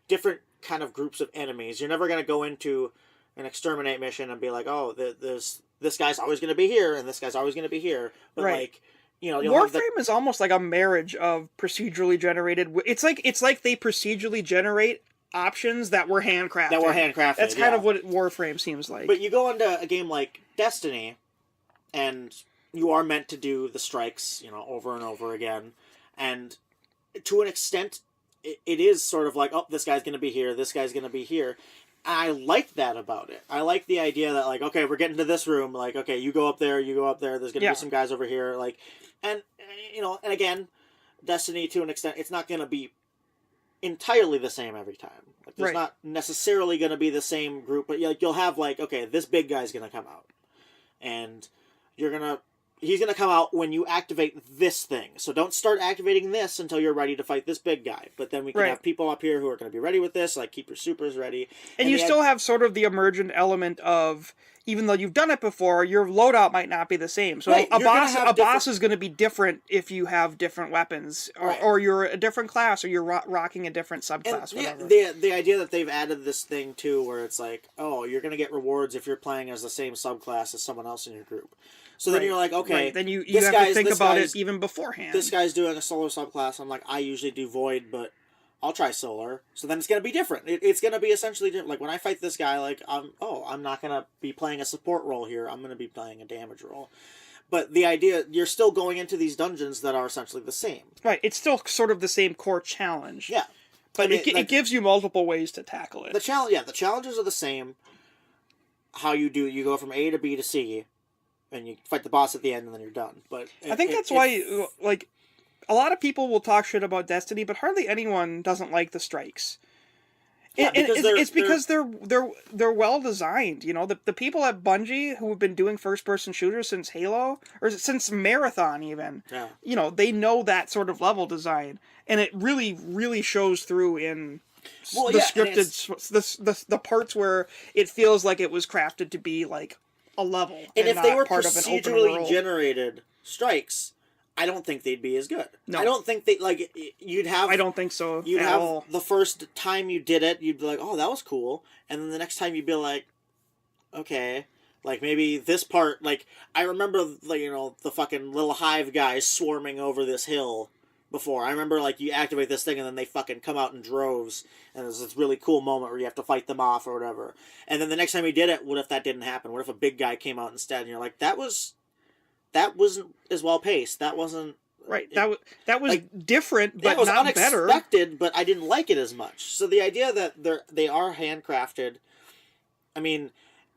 different kind of groups of enemies. You're never going to go into an exterminate mission and be like, oh, this guy's always going to be here, and this guy's always going to be here. But like, you know, Warframe is almost like a marriage of procedurally generated. It's like they procedurally generate options that were handcrafted. That's kind of what Warframe seems like. But you go into a game like Destiny, and you are meant to do the strikes, you know, over and over again, and to an extent, it is sort of like, oh, this guy's going to be here, this guy's going to be here. I like that about it. I like the idea that, like, okay, we're getting to this room, like, okay, you go up there, there's going to be some guys over here, like, and, you know, and again, Destiny, to an extent, it's not going to be entirely the same every time. Like, there's not necessarily going to be the same group, but you'll have, like, okay, this big guy's going to come out, and he's going to come out when you activate this thing. So don't start activating this until you're ready to fight this big guy. But then we can have people up here who are going to be ready with this, like keep your supers ready. And you still have sort of the emergent element of, even though you've done it before, your loadout might not be the same. So a boss is going to be different if you have different weapons, or you're a different class, or you're rocking a different subclass. And, the idea that they've added this thing too, where it's like, oh, you're going to get rewards if you're playing as the same subclass as someone else in your group. So then you're like, okay, then you have to think about it even beforehand. This guy's doing a solar subclass. I'm like, I usually do void, but I'll try solar. So then it's going to be different. It's going to be essentially different. Like when I fight this guy, like I'm not going to be playing a support role here. I'm going to be playing a damage role. But the idea, you're still going into these dungeons that are essentially the same. Right. It's still sort of the same core challenge. Yeah. But it gives you multiple ways to tackle it. The challenges are the same. How you go from A to B to C, and you fight the boss at the end, and then you're done. But I think that's why, like, a lot of people will talk shit about Destiny, but hardly anyone doesn't like the strikes. Yeah, it's because they're well designed. You know, the people at Bungie who have been doing first person shooters since Halo, or since Marathon even. Yeah. You know, they know that sort of level design, and it really, really shows through in the scripted the parts where it feels like it was crafted to be like a level. And if they were procedurally generated strikes, I don't think they'd be as good. No. I don't think you'd have... I don't think so You'd have the first time you did it, you'd be like, oh, that was cool. And then the next time you'd be like, okay, like maybe this part, like, I remember, like, you know, the fucking little hive guys swarming over this hill before. I remember, like, you activate this thing and then they fucking come out in droves, and there's this really cool moment where you have to fight them off or whatever. And then the next time you did it, what if that didn't happen? What if a big guy came out instead? And you're like, that wasn't as well paced. That wasn't... Right, that was like, different, but was not better. Unexpected, but I didn't like it as much. So the idea that they are handcrafted, I mean,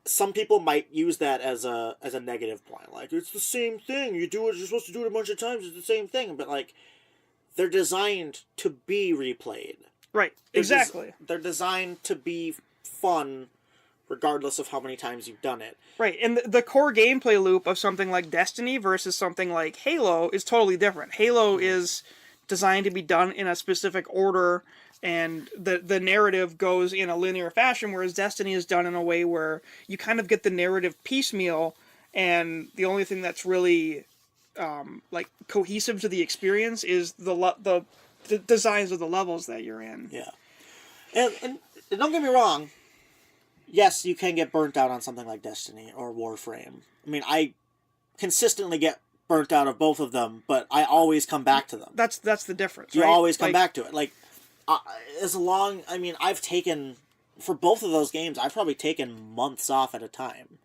some people might use that as a negative point. Like, it's the same thing. You're supposed to do it a bunch of times. It's the same thing. But, like, they're designed to be replayed. Right, exactly. They're designed to be fun regardless of how many times you've done it. Right, and the core gameplay loop of something like Destiny versus something like Halo is totally different. Halo is designed to be done in a specific order, and the narrative goes in a linear fashion, whereas Destiny is done in a way where you kind of get the narrative piecemeal, and the only thing that's really like cohesive to the experience is the designs of the levels that you're in. Yeah, and don't get me wrong. Yes, you can get burnt out on something like Destiny or Warframe. I mean, I consistently get burnt out of both of them, but I always come back to them. That's the difference. You always come back to it. Like, I've taken, for both of those games, I've probably taken months off at a time.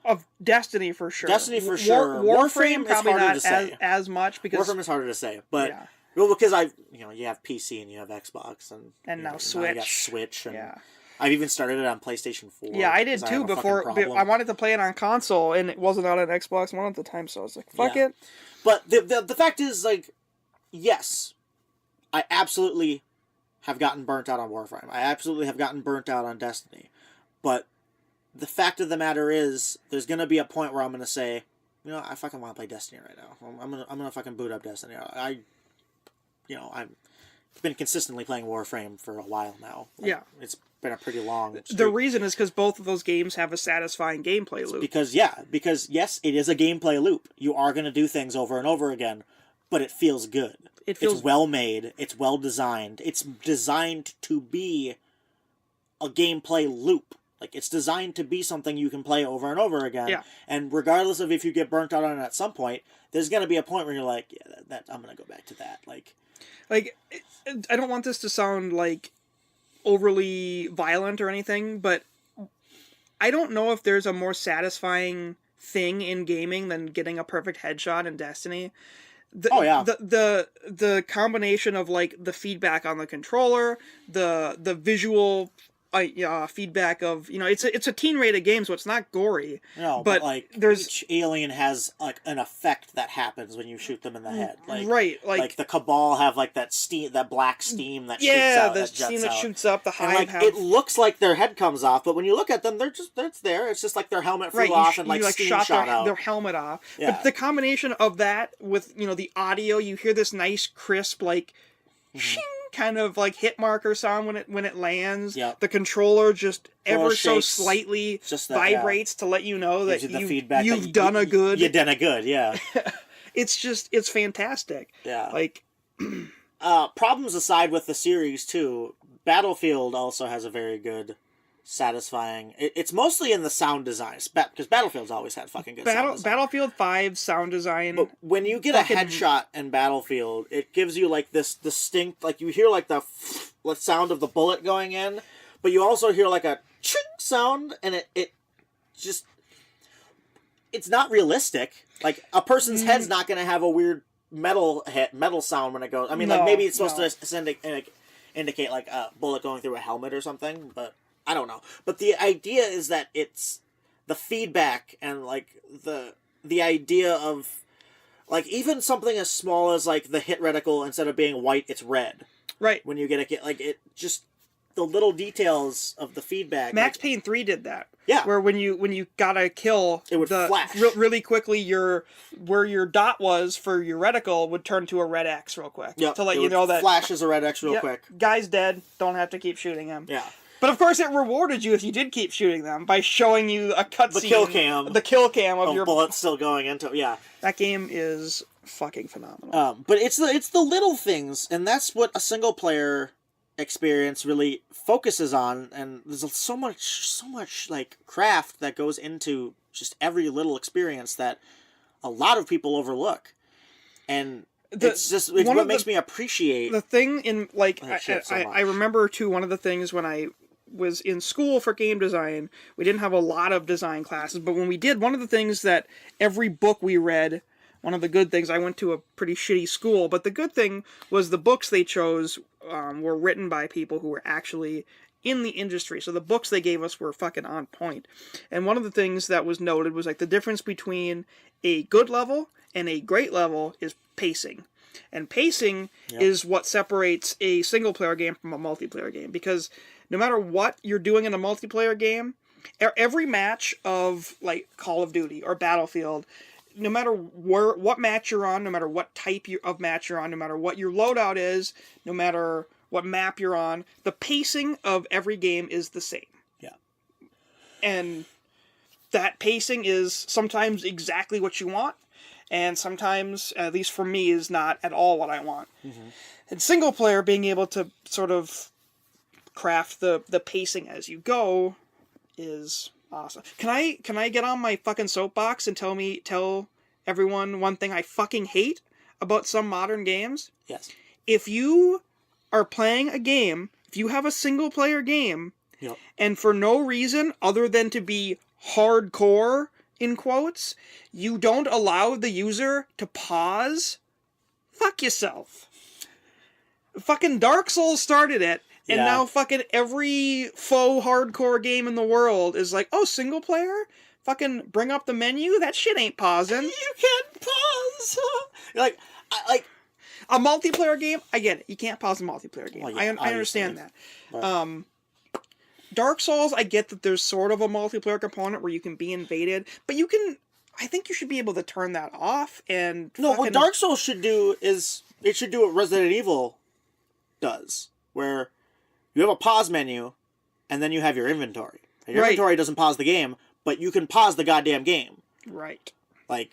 Of Destiny, for sure. Destiny, for sure. Warframe is probably harder not to say. as much, because... Warframe is harder to say, but... Yeah. Well, because you have PC and you have Xbox and now Switch. Now you got Switch and... I've even started it on PlayStation 4. Yeah, I did too before. I wanted to play it on console, and it wasn't on an Xbox One at the time, so I was like, fuck it. But the fact is, like, yes, I absolutely have gotten burnt out on Warframe. I absolutely have gotten burnt out on Destiny. But the fact of the matter is, there's going to be a point where I'm going to say, you know, I fucking want to play Destiny right now. I'm gonna fucking boot up Destiny. I've been consistently playing Warframe for a while now. Like, yeah. It's been a pretty long streak. The reason is because both of those games have a satisfying gameplay loop. Because yes, it is a gameplay loop. You are going to do things over and over again, but it feels good. It's well made. It's well designed. It's designed to be a gameplay loop. Like, it's designed to be something you can play over and over again. Yeah. And regardless of if you get burnt out on it at some point, there's going to be a point where you're like, yeah, that I'm going to go back to that. Like, I don't want this to sound, like, overly violent or anything, but I don't know if there's a more satisfying thing in gaming than getting a perfect headshot in Destiny. The combination of, like, the feedback on the controller, the visual feedback of, you know, it's a teen rated game, so it's not gory. No, but like, each alien has like an effect that happens when you shoot them in the head. Like, right, like the Cabal have like that steam, that black steam that shoots out. Yeah, the steam that shoots up. The Hive, and like it looks like their head comes off, but when you look at them, it's there. It's just like their helmet flew off and like steam shot out. Their helmet off. Yeah. But the combination of that with, you know, the audio, you hear this nice crisp like shing kind of like hit marker sound when it lands. Yep. The controller just ever so shakes, slightly just that, vibrates to let you know that you've done a good. You done a good, yeah. It's fantastic. Yeah. Like problems aside with the series too, Battlefield also has a very good, satisfying. It's mostly in the sound design, because Battlefield's always had fucking good sound design. Battlefield 5 sound design. But when you get a headshot in Battlefield, it gives you like this distinct, like you hear like the sound of the bullet going in, but you also hear like a ching sound, and it just, it's not realistic. Like a person's head's not going to have a weird metal sound when it goes. I mean, like maybe it's supposed to indicate like a bullet going through a helmet or something, but I don't know. But the idea is that it's the feedback and like the idea of like even something as small as like the hit reticle, instead of being white, it's red. Right. When you get like it just the little details of the feedback. Max Payne 3 did that. Yeah. Where when you got a kill, it would flash really quickly. Where your dot was for your reticle would turn to a red X real quick. Yeah. To let you know that flashes a red X real quick. Guy's dead. Don't have to keep shooting him. Yeah. But of course, it rewarded you if you did keep shooting them by showing you a cutscene. The kill cam of your bullets still going into. Yeah. That game is fucking phenomenal. But it's the little things, and that's what a single player experience really focuses on. And there's so much like craft that goes into just every little experience that a lot of people overlook, and it's what makes me appreciate the thing in like I remember too, one of the things when I was in school for game design, we didn't have a lot of design classes, but when we did, one of the things that every book we read, one of the good things, I went to a pretty shitty school, but the good thing was the books they chose were written by people who were actually in the industry. So the books they gave us were fucking on point. And one of the things that was noted was like the difference between a good level and a great level is pacing. And pacing is what separates a single player game from a multiplayer game, because no matter what you're doing in a multiplayer game, every match of like Call of Duty or Battlefield, no matter what match you're on, no matter what type of match you're on, no matter what your loadout is, no matter what map you're on, the pacing of every game is the same. Yeah. And that pacing is sometimes exactly what you want, and sometimes, at least for me, is not at all what I want. Mm-hmm. And single player, being able to sort of craft the pacing as you go is awesome. Can I get on my fucking soapbox and tell everyone one thing I fucking hate about some modern games? Yes. If you are playing a game, if you have a single player game, and for no reason other than to be hardcore, in quotes, you don't allow the user to pause, fuck yourself. Fucking Dark Souls started it, and now fucking every faux hardcore game in the world is like, oh, single player? Fucking bring up the menu? That shit ain't pausing. You can't pause. A multiplayer game, I get it. You can't pause a multiplayer game. Well, yeah, I understand that. But... Dark Souls, I get that there's sort of a multiplayer component where you can be invaded, but I think you should be able to turn that off and... No, what Dark Souls should do is, it should do what Resident Evil does, where you have a pause menu, and then you have your inventory. And your inventory doesn't pause the game, but you can pause the goddamn game. Right. Like,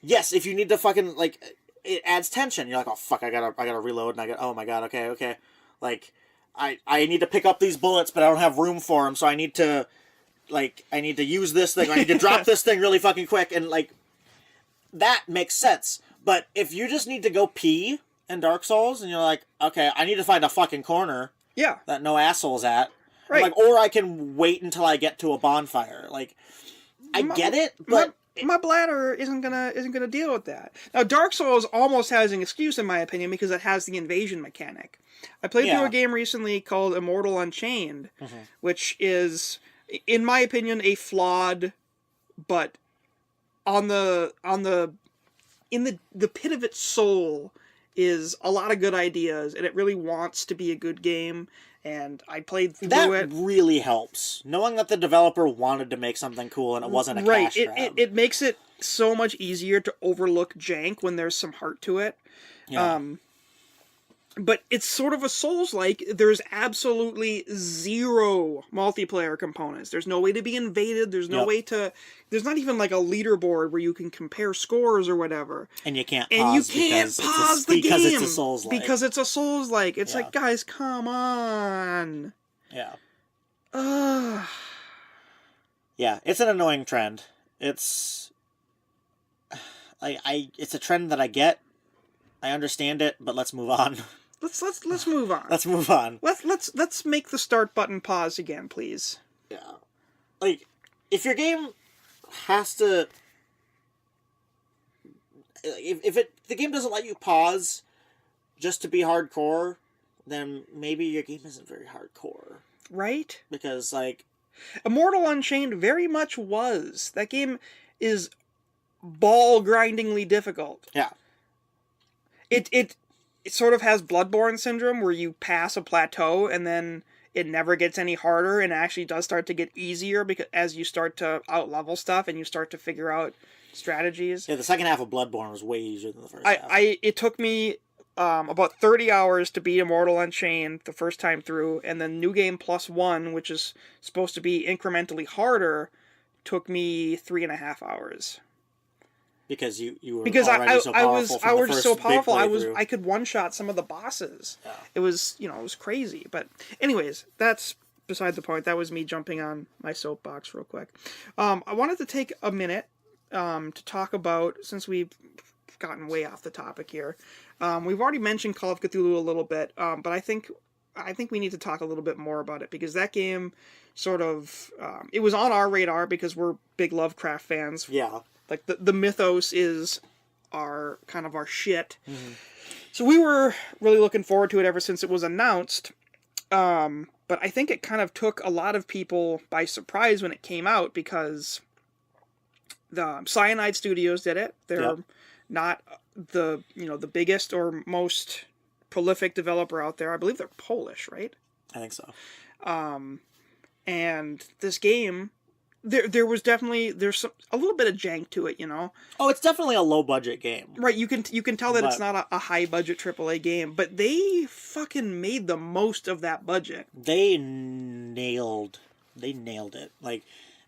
yes, if you need to fucking, like, it adds tension. You're like, oh, fuck, I gotta reload, and oh my god, okay. Like, I need to pick up these bullets, but I don't have room for them, so I need to use this thing, I need to drop this thing really fucking quick, and, like, that makes sense. But if you just need to go pee in Dark Souls, and you're like, okay, I need to find a fucking corner that no asshole's at, right. Like, or I can wait until I get to a bonfire. Like, I get it, but... My bladder isn't gonna deal with that. Now, Dark Souls almost has an excuse, in my opinion, because it has the invasion mechanic. I played through a game recently called Immortal Unchained, which is, in my opinion, a flawed, but in the pit of its soul is a lot of good ideas, and it really wants to be a good game. And I played through it. That really helps. Knowing that the developer wanted to make something cool and it wasn't a cash grab. It makes it so much easier to overlook jank when there's some heart to it. Yeah. But it's sort of a Souls-like. There's absolutely zero multiplayer components. There's no way to be invaded. There's no way to... There's not even like a leaderboard where you can compare scores or whatever. And you can't pause the game. Because it's a Souls-like. Because it's a Souls-like. It's like, guys, come on. Yeah. Ugh. Yeah, it's an annoying trend. It's... it's a trend that I get. I understand it, but let's move on. Let's move on. Let's move on. Let's make the start button pause again, please. Yeah. Like, if your game has to... If the game doesn't let you pause just to be hardcore, then maybe your game isn't very hardcore. Right? Because, like... Immortal Unchained very much was. That game is ball-grindingly difficult. Yeah. It sort of has Bloodborne syndrome, where you pass a plateau and then it never gets any harder, and actually does start to get easier because as you start to out-level stuff and you start to figure out strategies. Yeah, the second half of Bloodborne was way easier than the first half. It took me about 30 hours to beat Immortal Unchained the first time through, and then New Game Plus 1, which is supposed to be incrementally harder, took me 3.5 hours. Because you were already so powerful. I was so powerful. I I could one shot some of the bosses. Yeah. It was crazy. But anyways, that's beside the point. That was me jumping on my soapbox real quick. I wanted to take a minute to talk about, since we've gotten way off the topic here. We've already mentioned Call of Cthulhu a little bit, but I think we need to talk a little bit more about it, because that game sort of it was on our radar because we're big Lovecraft fans. Yeah. Like, the mythos is our shit. Mm-hmm. So we were really looking forward to it ever since it was announced. But I think it kind of took a lot of people by surprise when it came out, because the Cyanide Studios did it. They're not the biggest or most prolific developer out there. I believe they're Polish, right? I think so. And this game... There's a little bit of jank to it, Oh, it's definitely a low budget game. Right, you can tell that it's not a high budget AAA game, but they fucking made the most of that budget. They nailed it. Like,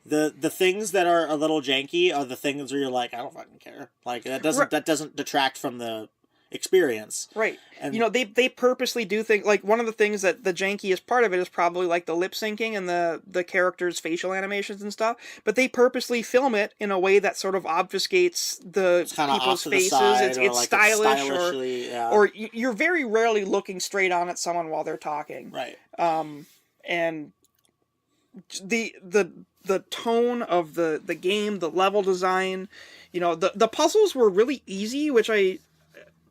the things that are a little janky are the things where you're like, I don't fucking care. Like, that doesn't detract from the experience. Right. And they purposely do things, like, one of the things that the jankiest part of it is probably like the lip syncing and the characters' facial animations and stuff, but they purposely film it in a way that sort of obfuscates the people's faces. It's like stylish, or you're very rarely looking straight on at someone while they're talking. Right. And the tone of the game, the level design, the puzzles were really easy, which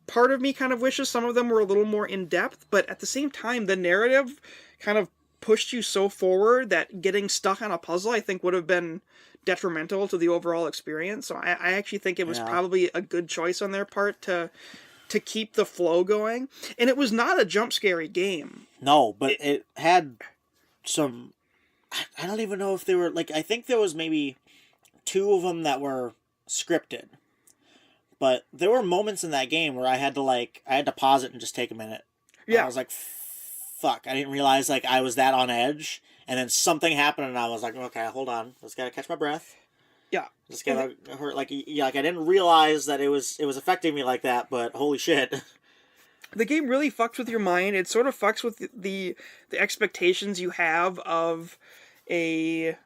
part of me kind of wishes some of them were a little more in-depth, but at the same time, the narrative kind of pushed you so forward that getting stuck on a puzzle, I think, would have been detrimental to the overall experience. So I actually think it was probably a good choice on their part to to keep the flow going. And it was not a jump scary game. No, but it had some... I don't even know if they were... Like, I think there was maybe 2 of them that were scripted. But there were moments in that game where I had to pause it and just take a minute. Yeah. I was like, fuck, I didn't realize, like, I was that on edge. And then something happened and I was like, okay, hold on. Just gotta catch my breath. Yeah. Just gotta hurt, like I didn't realize that it was affecting me like that, but holy shit. The game really fucks with your mind. It sort of fucks with the expectations you have of a,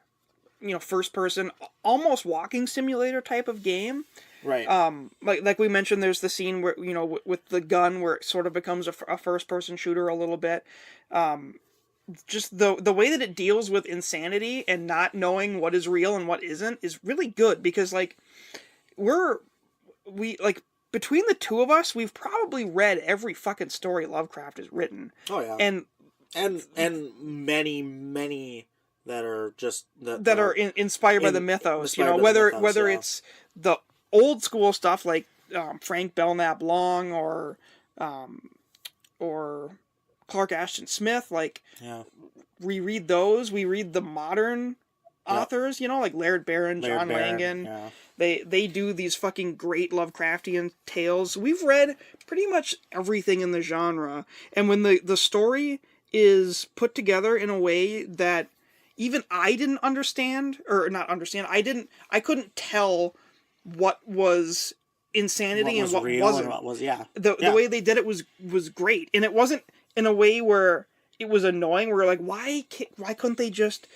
first person, almost walking simulator type of game. Right. Like we mentioned, there's the scene where, with the gun where it sort of becomes a first person shooter a little bbit. Just the way that it deals with insanity and not knowing what is real and what isn't is really good, because between the 2 of us, we've probably read every fucking story Lovecraft has written. Oh yeah. And many that are just that are inspired by the mythos, whether it's the old school stuff like Frank Belknap Long or Clark Ashton Smith, we read those. We read the modern authors, like Laird Barron, John Langan. Yeah. They do these fucking great Lovecraftian tales. We've read pretty much everything in the genre, and when the story is put together in a way that even I didn't understand, or not understand, I couldn't tell what was insanity and what wasn't. The way they did it was great, and it wasn't in a way where it was annoying. We're like, why couldn't they just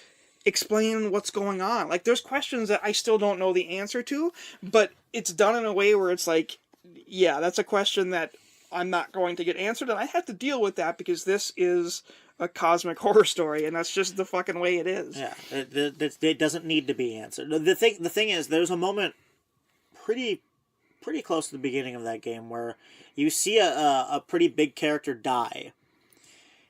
explain what's going on? Like, there's questions that I still don't know the answer to, but it's done in a way where it's like, yeah, that's a question that I'm not going to get answered, and I have to deal with that because this is a cosmic horror story, and that's just the fucking way it is. Yeah, it doesn't need to be answered. The thing is, there's a moment pretty close to the beginning of that game where you see a pretty big character die.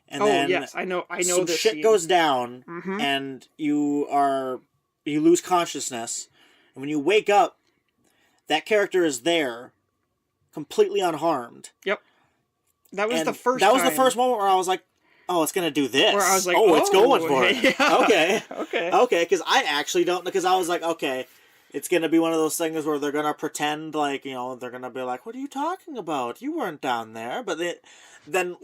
And then yes, I know some this shit scene goes down, and you lose consciousness, and when you wake up, that character is there, completely unharmed. Yep. That was the first moment where I was like, oh, it's gonna do this. Where I was like, it's going for it. Yeah. Okay, because I actually don't, because I was like, okay, it's gonna be one of those things where they're gonna pretend like, they're gonna be like, what are you talking about? You weren't down there. But then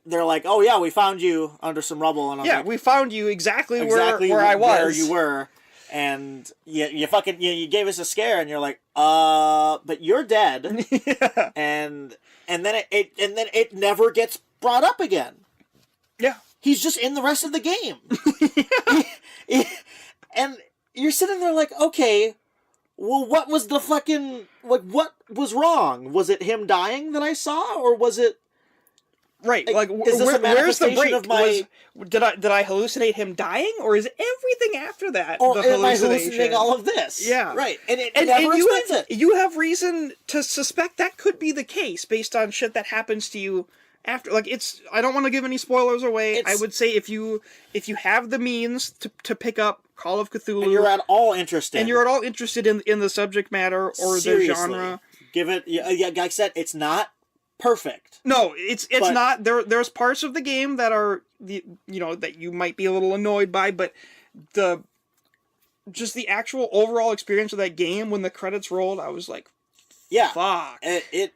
they're like, oh yeah, we found you under some rubble, and I'm like, we found you exactly where I was. Where you were, and you fucking you gave us a scare, and you're like, but you're dead. Yeah. And then it never gets brought up again. Yeah. He's just in the rest of the game. And you're sitting there like, okay, well, what was the fucking, what was wrong? Was it him dying that I saw, or was it... Right, is this a manifestation of my... Did I hallucinate him dying, or is everything after that or the am I hallucinating all of this? Yeah. Right, and it never explains it. You have reason to suspect that could be the case, based on shit that happens to you after. I don't want to give any spoilers away. I would say if you have the means to pick up Call of Cthulhu... And you're at all interested. in the subject matter or Seriously, the genre... give it... like I said, it's not perfect. No, it's not. There's parts of the game that are that you might be a little annoyed by, but the actual overall experience of that game, when the credits rolled, I was like, yeah, fuck. It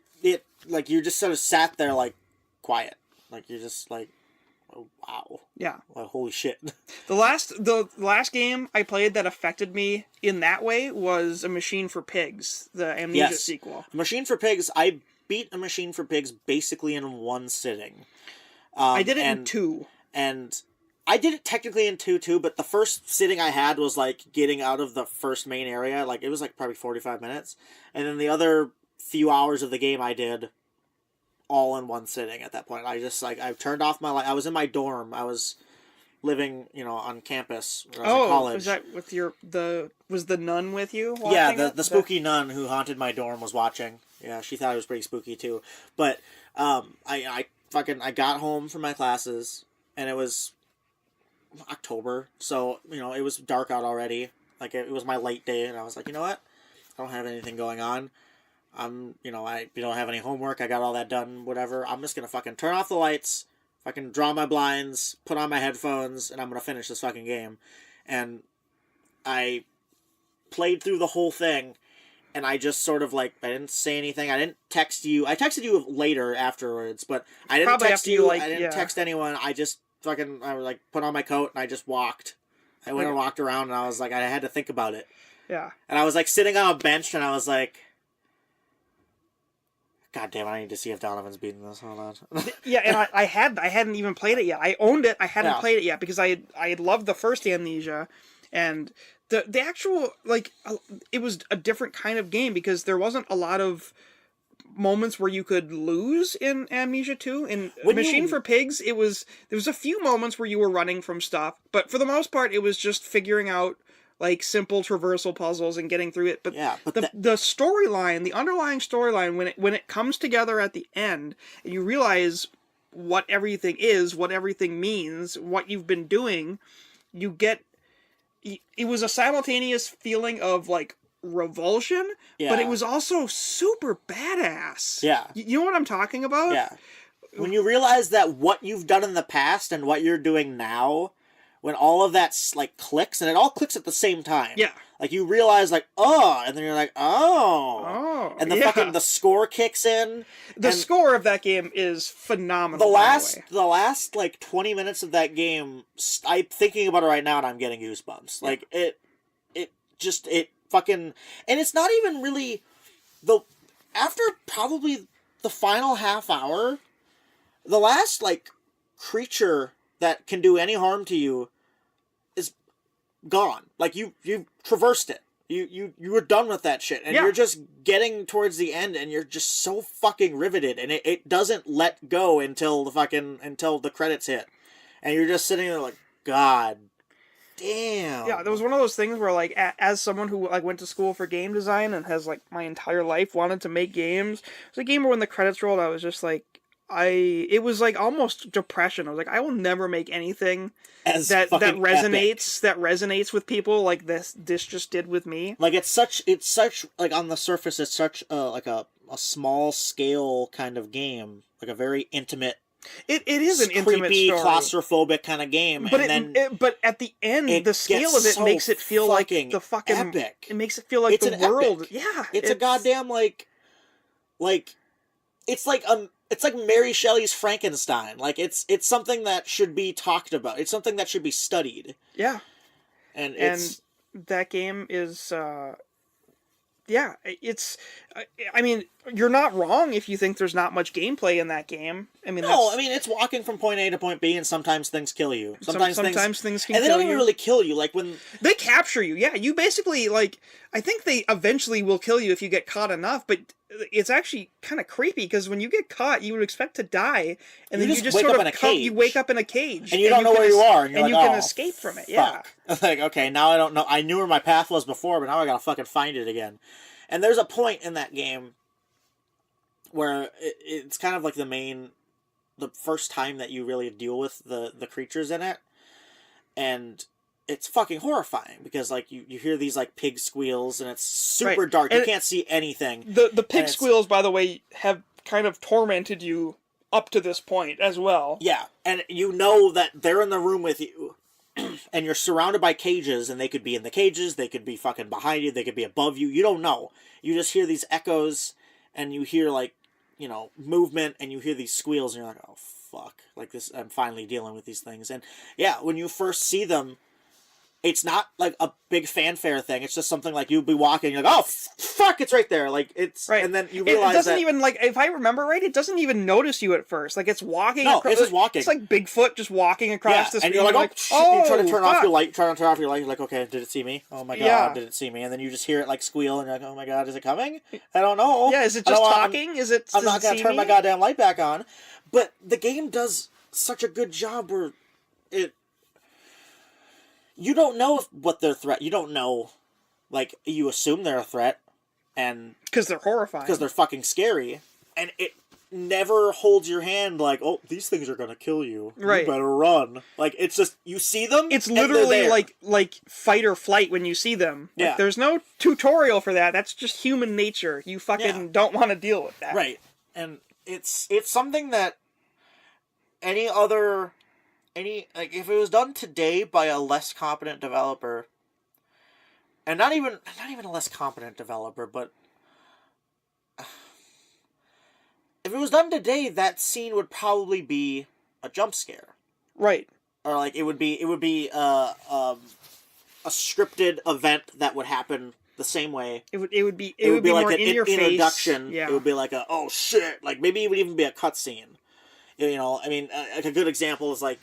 like you just sort of sat there like quiet, like you're just like, oh, wow, yeah, like, holy shit. The last game I played that affected me in that way was A Machine for Pigs, the Amnesia sequel. Machine for Pigs, I beat A Machine for Pigs basically in one sitting. I did it in 2. And I did it technically in 2 too, but the first sitting I had was like getting out of the first main area. Like it was like probably 45 minutes. And then the other few hours of the game I did all in one sitting at that point. I just I turned off my light. I was in my dorm. I was living, on campus when I was in college. Was that with was the nun with you? Yeah, the spooky nun who haunted my dorm was watching. Yeah, she thought it was pretty spooky too. But I got home from my classes, and it was October, so it was dark out already. Like it was my late day, and I was like, you know what? I don't have anything going on. I don't have any homework. I got all that done, whatever. I'm just going to fucking turn off the lights, fucking draw my blinds, put on my headphones, and I'm going to finish this fucking game. And I played through the whole thing, and I just sort of, like, I didn't say anything. I didn't text you. I texted you later afterwards, but I didn't Probably text after you. like, I didn't text anyone. I just fucking, I like, put on my coat, and I just walked. I went and walked around, and I was like, I had to think about it. Yeah. And I was, like, sitting on a bench, and I was like, God damn, I need to see if Donovan's beating this. Hold on. Yeah, and I hadn't even played it yet. I owned it. I hadn't played it yet because I had loved the first Amnesia, and the actual, like, it was a different kind of game because there wasn't a lot of moments where you could lose in Amnesia 2. In Machine for Pigs, there was a few moments where you were running from stuff, but for the most part, it was just figuring out, like, simple traversal puzzles and getting through it. But, the storyline, the underlying storyline, when it comes together at the end, and you realize what everything is, what everything means, what you've been doing, you get... It was a simultaneous feeling of, like, revulsion, but it was also super badass. Yeah. You know what I'm talking about? Yeah. When you realize that what you've done in the past and what you're doing now, when all of that, like, clicks, and it all clicks at the same time. Yeah. Like, you realize, like, oh, and then you're like, oh. Oh, and the score kicks in. The score of that game is phenomenal. The last, like, 20 minutes of that game, I'm thinking about it right now, and I'm getting goosebumps. Like, it fucking, and it's not even really, after probably the final half hour, the last, like, creature that can do any harm to you is gone. Like, you've traversed it. You were done with that shit. And you're just getting towards the end, and you're just so fucking riveted, and it doesn't let go until the credits hit. And you're just sitting there like, God damn. Yeah, there was one of those things where, like, as someone who, like, went to school for game design and has, like, my entire life wanted to make games, it was a game where when the credits rolled, I was just like, it was like almost depression. I was like, I will never make anything that resonates with people like this just did with me. Like, it's such like, on the surface, it's such like a small scale kind of game, like a very intimate. It is an intimate, creepy, story. Claustrophobic kind of game, but at the end, the scale of it makes it feel like the fucking epic. It makes it feel like the world. Epic. Yeah, it's a goddamn like it's like Mary Shelley's Frankenstein. Like, it's something that should be talked about. It's something that should be studied. Yeah, and that game is. It's. I mean, you're not wrong if you think there's not much gameplay in that game. I mean, it's walking from point A to point B, and sometimes things kill you. Sometimes things can kill you. And they don't even really kill you. Like, when they capture you, you basically, like, I think they eventually will kill you if you get caught enough, but it's actually kind of creepy because when you get caught, you would expect to die, and then you just sort of you wake up in a cage, and you don't know where you are, and you can escape from it. Fuck. Yeah, like, okay, now I don't know. I knew where my path was before, but now I gotta fucking find it again. And there's a point in that game where it's kind of like the first time that you really deal with the creatures in it, and it's fucking horrifying because, like, you hear these, like, pig squeals, and it's super dark. You can't see anything. The pig squeals, by the way, have kind of tormented you up to this point as well. Yeah, and you know that they're in the room with you, and you're surrounded by cages, and they could be in the cages, they could be fucking behind you, they could be above you. You don't know. You just hear these echoes, and you hear, like, movement, and you hear these squeals, and you're like, oh, fuck. Like, this, I'm finally dealing with these things. And, yeah, when you first see them, it's not, like, a big fanfare thing. It's just something, like, you'll be walking, you're like, oh, fuck, it's right there. Like, it's... Right. And then you realize it doesn't even, like, if I remember right, it doesn't even notice you at first. Like, it's walking across... No, it's just walking. It's like Bigfoot just walking across the street. And you're like, oh, you try to turn off your light, you're like, okay, did it see me? Oh my god, did it see me? And then you just hear it, like, squeal, and you're like, oh my god, is it coming? I don't know. Yeah, is it just talking? I'm not gonna turn my goddamn light back on. But the game does such a good job where you don't know what their threat. You don't know, like, you assume they're a threat, and because they're horrifying, because they're fucking scary, and never holds your hand like, oh, these things are gonna kill you. Right. You better run. Like, it's just, you see them, It's and they're literally there. like fight or flight when you see them. Like, Yeah. there's no tutorial for that. That's just human nature. You fucking don't want to deal with that. Right. And it's something that like, if it was done today by a less competent developer, and not even a less competent developer, but if it was done today, that scene would probably be a jump scare. Right. Or like it would be a scripted event that would happen the same way. It would be like more an in your introduction. face. Yeah. It would be like oh shit, like maybe it would even be a cutscene. You know, I mean, like a good example is like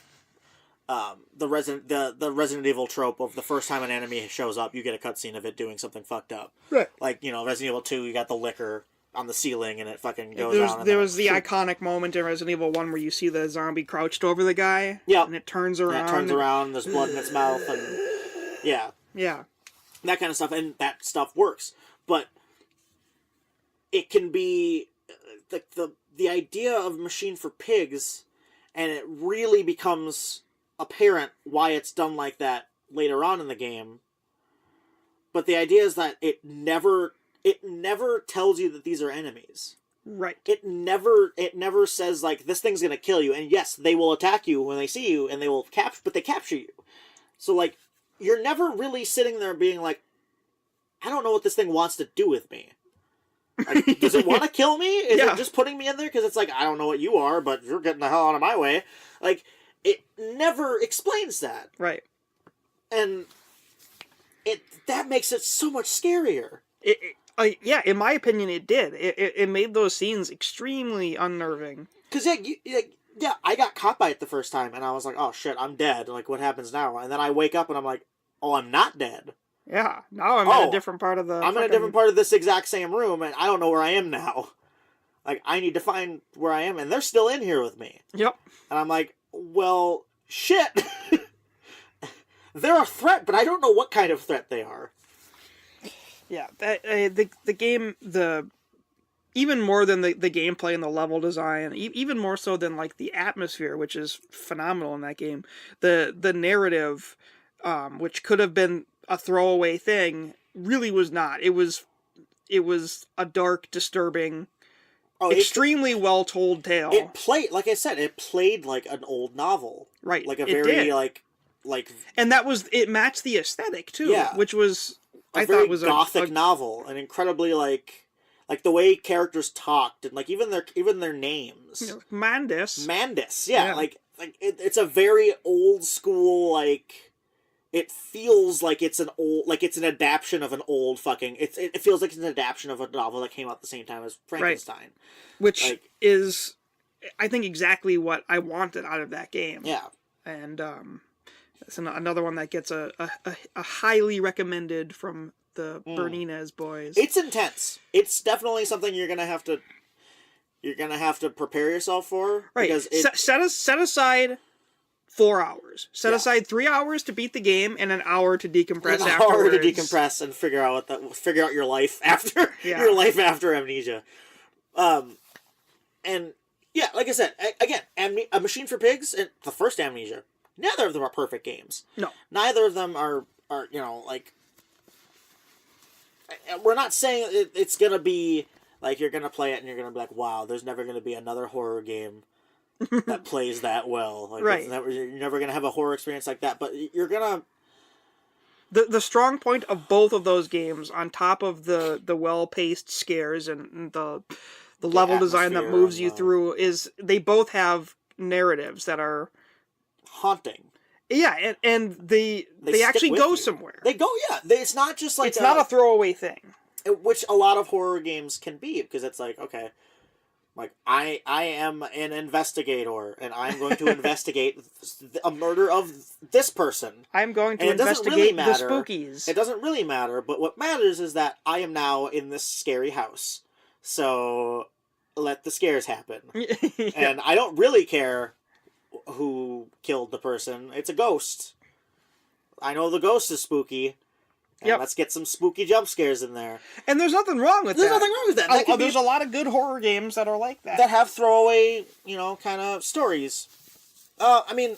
the Resident Evil trope of the first time an enemy shows up, you get a cutscene of it doing something fucked up. Right. Like, you know, Resident Evil 2, you got the liquor on the ceiling and it fucking goes down. There was the iconic moment in Resident Evil 1 where you see the zombie crouched over the guy. Yeah. And it turns around. And it turns around, there's blood in its mouth, and yeah. Yeah. That kind of stuff, and that stuff works. But it can be the idea of Machine for Pigs, and it really becomes apparent why it's done like that later on in the game. But the idea is that it never tells you that these are enemies. Right. It never says like this thing's gonna kill you. And yes, they will attack you when they see you, and they will capture you. So like, you're never really sitting there being like, I don't know what this thing wants to do with me. Like, does it want to kill me? Is it just putting me in there because it's like, I don't know what you are, but you're getting the hell out of my way. Like, it never explains that. Right. And that makes it so much scarier. Yeah, in my opinion, it did. It made those scenes extremely unnerving. Because, yeah, I got caught by it the first time, and I was like, oh, shit, I'm dead. Like, what happens now? And then I wake up, and I'm like, oh, I'm not dead. Yeah, now I'm in a different part of the... I'm in a different part of this exact same room, and I don't know where I am now. Like, I need to find where I am, and they're still in here with me. Yep. And I'm like, well, shit. They're a threat, but I don't know what kind of threat they are. Yeah, the game, even more than the gameplay and the level design, even more so than like the atmosphere, which is phenomenal in that game. The narrative, which could have been a throwaway thing, really was not. It was a dark, disturbing, extremely well told tale. It played, like I said, it played like an old novel, right? Like a very like, and it matched the aesthetic too, which was I thought was a gothic novel, and incredibly like the way characters talked, and like even their names. You know, Mandus, yeah. Like it's a very old school, like it feels like it's an adaptation of an old fucking. It feels like it's an adaptation of a novel that came out at the same time as Frankenstein, right. Which is, I think, exactly what I wanted out of that game. Yeah, and it's another one that gets a highly recommended from the Bernines boys. It's intense. It's definitely something you're gonna have to prepare yourself for. Right. Because set aside 4 hours. Set aside 3 hours to beat the game and an hour to decompress afterwards. An hour to decompress and figure out your life after your life after amnesia. And yeah, like I said, again, A Machine for Pigs and the first Amnesia. Neither of them are perfect games. No. Neither of them are like... We're not saying it's going to be, like, you're going to play it and you're going to be like, wow, there's never going to be another horror game that plays that well. Like, right. You're never going to have a horror experience like that, but you're going to... The strong point of both of those games, on top of the well-paced scares and the level design that moves you through, is they both have narratives that are... haunting. Yeah, and they actually go somewhere. They go, yeah. It's not just like... It's not a throwaway thing. Which a lot of horror games can be, because it's like, okay, like, I am an investigator, and I'm going to investigate a murder of this person. I'm going to investigate the spookies. It doesn't really matter, but what matters is that I am now in this scary house. So, let the scares happen. Yeah. And I don't really care who killed the person. It's a ghost. I know the ghost is spooky, And let's get some spooky jump scares in there. And there's nothing wrong with There's that. nothing wrong with that. There's a lot of good horror games that are like that. That have throwaway, kind of stories. I mean,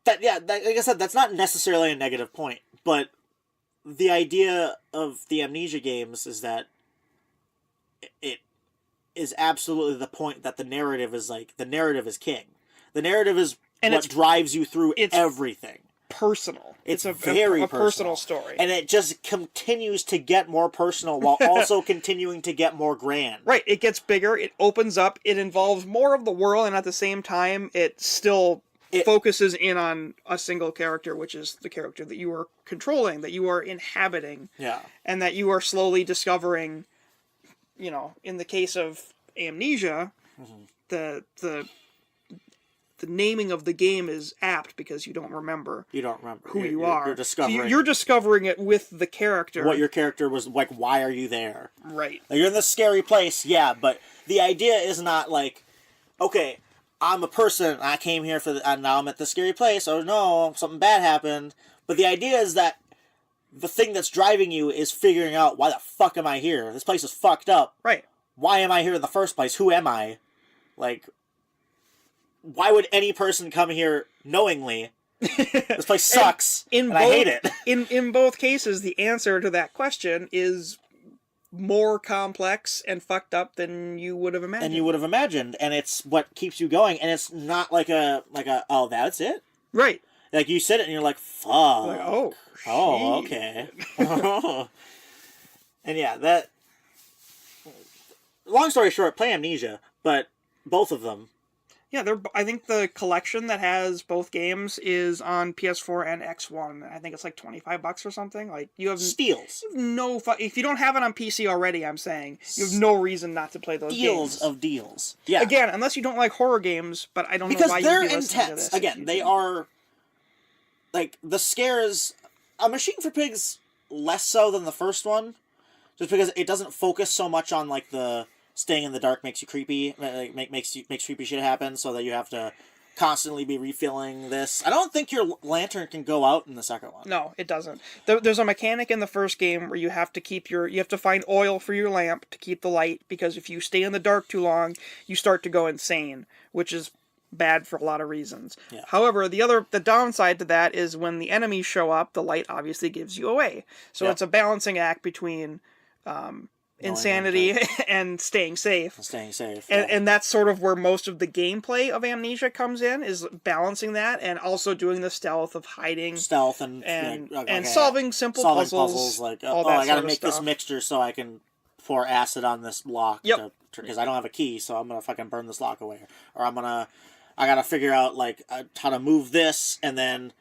like I said, that's not necessarily a negative point, but the idea of the Amnesia games is that it is absolutely the point that the narrative is king. The narrative is what drives you through everything. Personal. It's a very personal story. And it just continues to get more personal while also continuing to get more grand. Right. It gets bigger. It opens up. It involves more of the world. And at the same time, it still focuses in on a single character, which is the character that you are controlling, that you are inhabiting. Yeah. And that you are slowly discovering, in the case of Amnesia, the naming of the game is apt because you don't remember. You don't remember who you are. You're discovering. So you're discovering it with the character. What your character was like. Why are you there? Right. Like, you're in this scary place. Yeah, but the idea is not like, okay, I'm a person. I came here and now I'm at this scary place. Oh no, something bad happened. But the idea is that the thing that's driving you is figuring out, why the fuck am I here? This place is fucked up. Right. Why am I here in the first place? Who am I? Like, why would any person come here knowingly? This place sucks, and I hate it. In both cases, the answer to that question is more complex and fucked up than you would have imagined. And it's what keeps you going, and it's not like a oh, that's it? Right. Like, you sit it and you're like, fuck. Like, oh, okay. And yeah, that... Long story short, play Amnesia, but both of them. Yeah, I think the collection that has both games is on PS4 and X1. I think it's like $25 or something. Like, you have steals. If you don't have it on PC already, I'm saying you have no reason not to play those games. Deals of deals. Yeah. Again, unless you don't like horror games, but I don't know why you'd be listening to this. Because they're intense. Again, they are like the scares. A Machine for Pigs less so than the first one, just because it doesn't focus so much on like the staying in the dark makes you creepy, makes creepy shit happen, so that you have to constantly be refilling this. I don't think your lantern can go out in the second one. No, it doesn't. There's a mechanic in the first game where you have to find oil for your lamp to keep the light, because if you stay in the dark too long, you start to go insane, which is bad for a lot of reasons. Yeah. However, the downside to that is when the enemies show up, the light obviously gives you away. So it's a balancing act between insanity and staying safe. And that's sort of where most of the gameplay of Amnesia comes in, is balancing that and also doing the stealth of hiding. And solving simple puzzles. Like, I gotta make this mixture so I can pour acid on this lock. Yep. Because I don't have a key, so I'm gonna fucking burn this lock away. Or I gotta figure out, like, how to move this, and then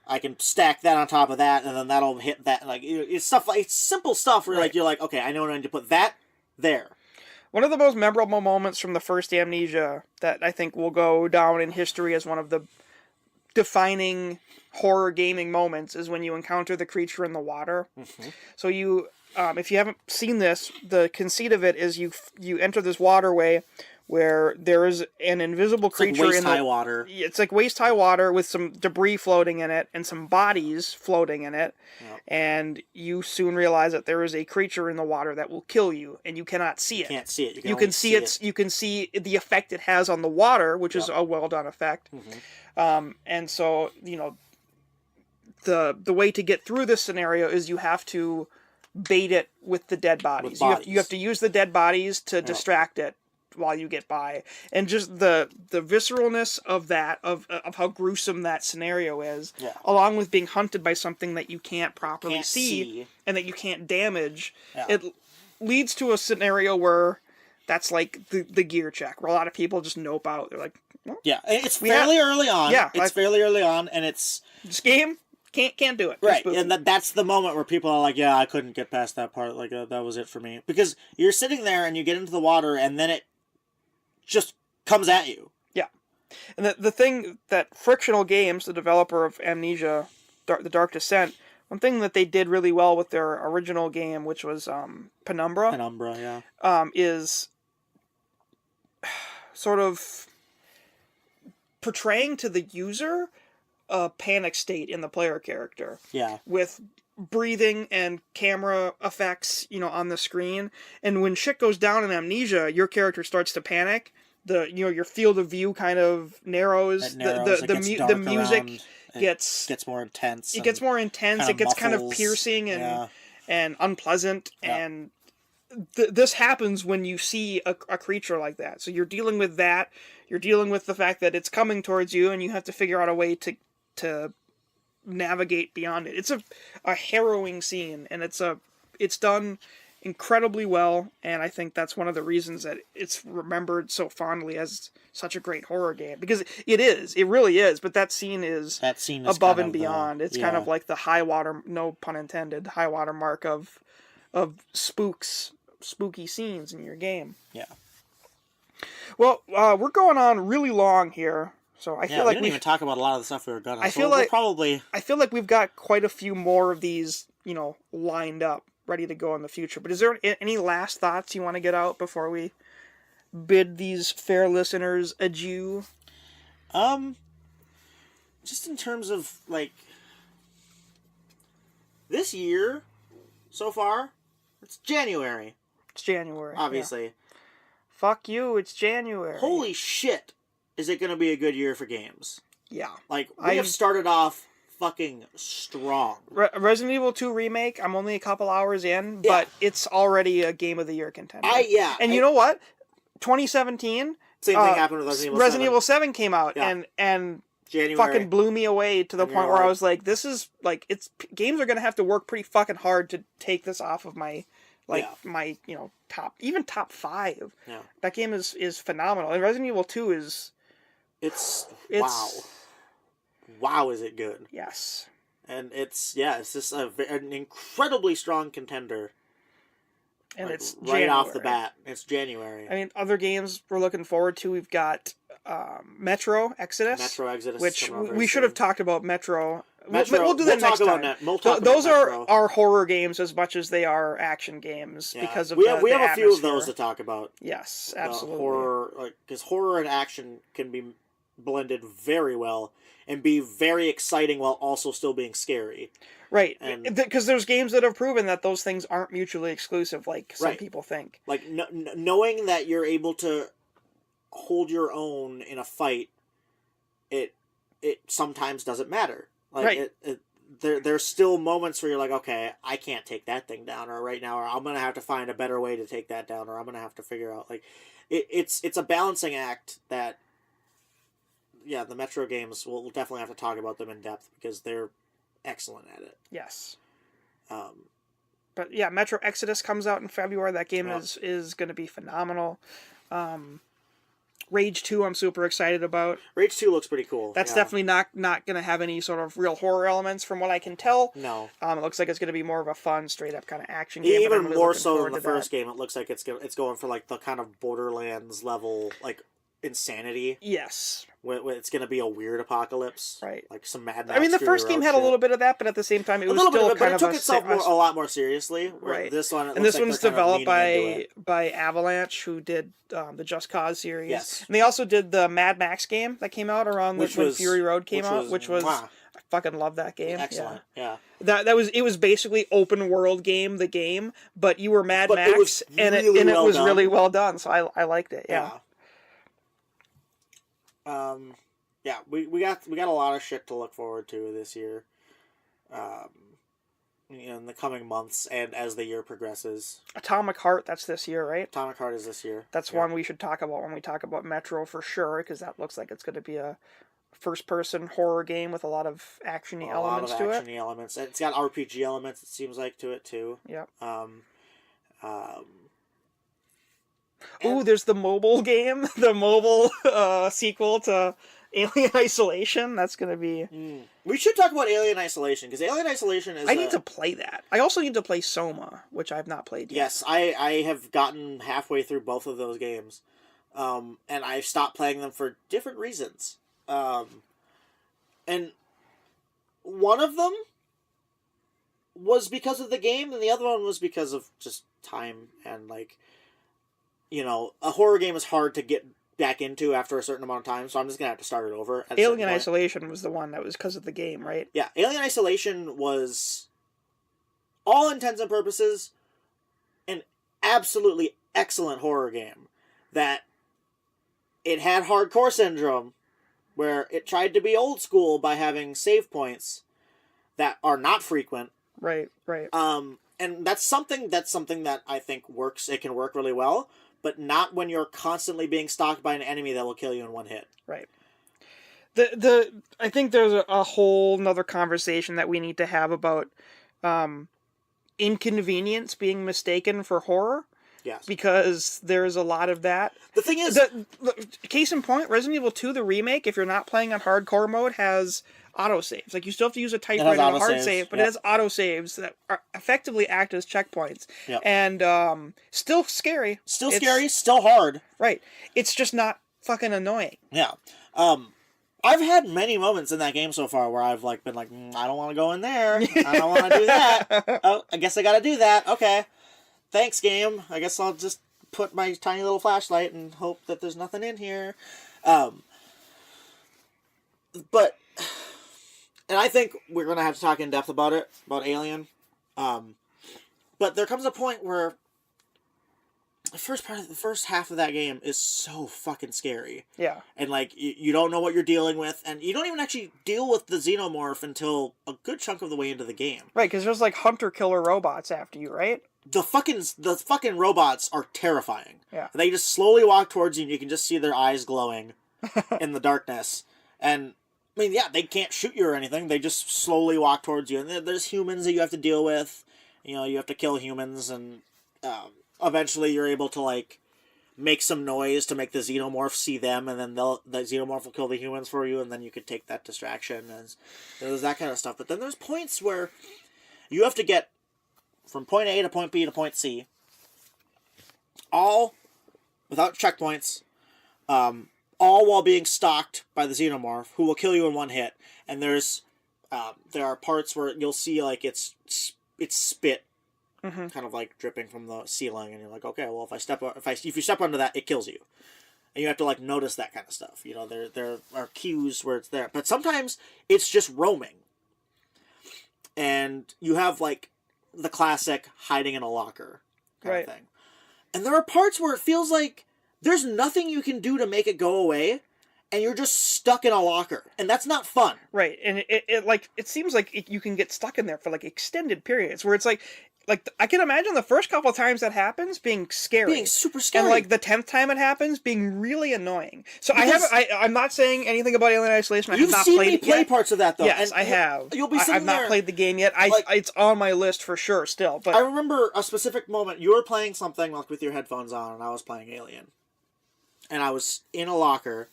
I can stack that on top of that, and then that'll hit that. Like, it's stuff like, it's simple stuff where like you're like, okay, I know I need to put that there. One of the most memorable moments from the first Amnesia that I think will go down in history as one of the defining horror gaming moments is when you encounter the creature in the water. Mm-hmm. So you, if you haven't seen this, the conceit of it is you enter this waterway where there is an invisible creature in the water. It's like waist-high water with some debris floating in it and some bodies floating in it. Yep. And you soon realize that there is a creature in the water that will kill you, and you cannot see it. You can't see it. You can see it. You can see the effect it has on the water, which is a well-done effect. Mm-hmm. And so, the way to get through this scenario is you have to bait it with the dead bodies. You have to use the dead bodies to distract it while you get by, and just the visceralness of that, of how gruesome that scenario is, along with being hunted by something that you can't properly see and that you can't damage. It leads to a scenario where that's like the gear check, where a lot of people just nope out. They're like, well, it's fairly early on. Yeah, it's fairly early on, and it's this game can't do it. Right, and that's the moment where people are like, yeah, I couldn't get past that part. Like, that was it for me. Because you're sitting there and you get into the water, and then it just comes at you. Yeah. And the thing that Frictional Games, the developer of Amnesia, The Dark Descent, one thing that they did really well with their original game, which was Penumbra, is sort of portraying to the user a panic state in the player character. Yeah. With breathing and camera effects, on the screen. And when shit goes down in Amnesia, your character starts to panic. Your field of view kind of narrows. The music gets more intense. It gets more intense. It gets kind of piercing and unpleasant. Yeah. And this happens when you see a creature like that. So you're dealing with that. You're dealing with the fact that it's coming towards you, and you have to figure out a way to navigate beyond it. It's a harrowing scene, and it's done incredibly well, and I think that's one of the reasons that it's remembered so fondly as such a great horror game, because it really is, but that scene is above and beyond. It's kind of like the high water, no pun intended, high water mark of spooky scenes in your game. Yeah. Well, we're going on really long here, so I feel like we didn't even talk about a lot of the stuff we were gonna. I feel like we've got quite a few more of these, lined up, ready to go in the future. But is there any last thoughts you want to get out before we bid these fair listeners adieu? Just in terms of this year so far, it's January. It's January, obviously. Yeah. Fuck you! It's January. Holy shit! Is it going to be a good year for games? Yeah. We have started off fucking strong. Resident Evil 2 Remake, I'm only a couple hours in, but it's already a Game of the Year contender. And you know what? 2017, same thing happened with Resident Evil 7 came out, and January fucking blew me away to the point where I was like, this is, games are going to have to work pretty fucking hard to take this off of my, my, top 5. Yeah. That game is phenomenal. And Resident Evil 2 is... wow. Wow, is it good? Yes. And it's just an incredibly strong contender. And it's right off the bat. It's January. I mean, other games we're looking forward to. We've got Metro Exodus. Which we should have talked about Metro. We'll do that next time. Those are horror games as much as they are action games because of we have a few of those to talk about. Yes, absolutely. Horror, because horror and action can be blended very well and be very exciting while also still being scary. Right, because there's games that have proven that those things aren't mutually exclusive, like some people think. Knowing that you're able to hold your own in a fight, it sometimes doesn't matter. There's still moments where you're like, okay, I can't take that thing down, or right now, or I'm gonna have to find a better way to take that down, or I'm gonna have to figure out it's a balancing act that. Yeah, the Metro games, we'll definitely have to talk about them in depth because they're excellent at it. Yes. But yeah, Metro Exodus comes out in February. That game is going to be phenomenal. Rage 2 I'm super excited about. Rage 2 looks pretty cool. That's definitely not going to have any sort of real horror elements from what I can tell. No. It looks like it's going to be more of a fun, straight up kind of action game. Even really more so than the first game. It looks like it's going for the kind of Borderlands level, insanity. Yes. It's going to be a weird apocalypse. Right. Like some Mad Max. I mean, the first game had a little bit of that, but at the same time, it was still kind of it took itself a lot more seriously. Right. This one, and this one's developed by Avalanche, who did the Just Cause series. Yes. And they also did the Mad Max game that came out around when Fury Road came out, which was I fucking love that game. Excellent. Yeah. It was basically open world game, but you were Mad Max, it was really well done. So I liked it. Yeah. We got a lot of shit to look forward to this year, in the coming months and as the year progresses. Atomic Heart, that's this year, right? Atomic Heart is this year. That's one we should talk about when we talk about Metro for sure, because that looks like it's going to be a first-person horror game with a lot of action-y elements to it. Elements. It's got RPG elements, it seems like, to it too. Yep. There's the mobile game, the mobile sequel to Alien Isolation. That's going to be... We should talk about Alien Isolation, because Alien Isolation is... I need to play that. I also need to play Soma, which I've not played yet. Yes, I have gotten halfway through both of those games, and I've stopped playing them for different reasons. And one of them was because of the game, and the other one was because of just time, and a horror game is hard to get back into after a certain amount of time, so I'm just gonna have to start it over. Alien Isolation was the one that was because of the game, right? Yeah, Alien Isolation was, all intents and purposes, an absolutely excellent horror game. That it had hardcore syndrome, where it tried to be old school by having save points that are not frequent. Right. And that's something that I think works. It can work really well, but not when you're constantly being stalked by an enemy that will kill you in one hit. Right. I think there's a whole nother conversation that we need to have about inconvenience being mistaken for horror. Yes. Because there's a lot of that. The thing is, case in point, Resident Evil 2, the remake, if you're not playing on hardcore mode, has autosaves. Like, you still have to use a typewriter and a hard save, but it has autosaves that are effectively act as checkpoints. Yep. And still scary. Still hard. Right. It's just not fucking annoying. Yeah. I've had many moments in that game so far where I've been like, I don't want to go in there. I don't want to do that. Oh, I guess I got to do that. Okay. Thanks, game. I guess I'll just put my tiny little flashlight and hope that there's nothing in here. But, and I think we're going to have to talk in depth about about Alien. But there comes a point where the first half of that game is so fucking scary. Yeah. And, you don't know what you're dealing with, and you don't even actually deal with the xenomorph until a good chunk of the way into the game. Right, because there's, hunter-killer robots after you, right? The fucking robots are terrifying. Yeah. They just slowly walk towards you, and you can just see their eyes glowing in the darkness. And, I mean, yeah, they can't shoot you or anything. They just slowly walk towards you. And there's humans that you have to deal with. You know, you have to kill humans, and eventually you're able to, make some noise to make the xenomorph see them, and then the xenomorph will kill the humans for you, and then you could take that distraction. And there's that kind of stuff. But then there's points where you have to get from point A to point B to point C, all without checkpoints, all while being stalked by the xenomorph, who will kill you in one hit. And there are parts where you'll see it's spit, kind of dripping from the ceiling, and you're like, okay, well, if you step under that, it kills you, and you have to notice that kind of stuff. You know, there are cues where it's there, but sometimes it's just roaming, and you have the classic hiding in a locker kind of thing. And there are parts where it feels like there's nothing you can do to make it go away, and you're just stuck in a locker. And that's not fun. Right. And it seems like you can get stuck in there for extended periods where it's like I can imagine the first couple of times that happens being scary. Being super scary. And the 10th time it happens being really annoying. So I'm not saying anything about Alien Isolation. You've seen me play parts of that though. Yes, I have. You'll be sitting I've not played the game yet. It's on my list for sure still. But I remember a specific moment. You were playing something with your headphones on, and I was playing Alien. And I was in a locker,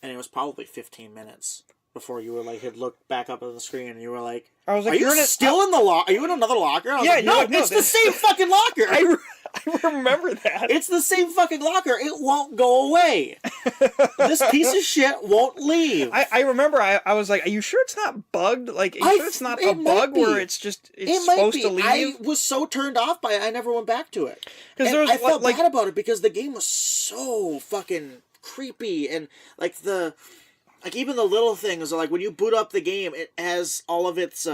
and it was probably 15 minutes before you were had looked back up at the screen, and you were like, I was like, are you still in the locker? Are you in another locker? And I was like, no, it's the same fucking locker. I remember that. It's the same fucking locker. It won't go away. This piece of shit won't leave. I remember I was like, are you sure it's not bugged? Are you sure it's not a bug where it's supposed to leave? I was so turned off by it, I never went back to it. And I felt bad about it because the game was so fucking creepy, and even the little things are when you boot up the game, it has all of its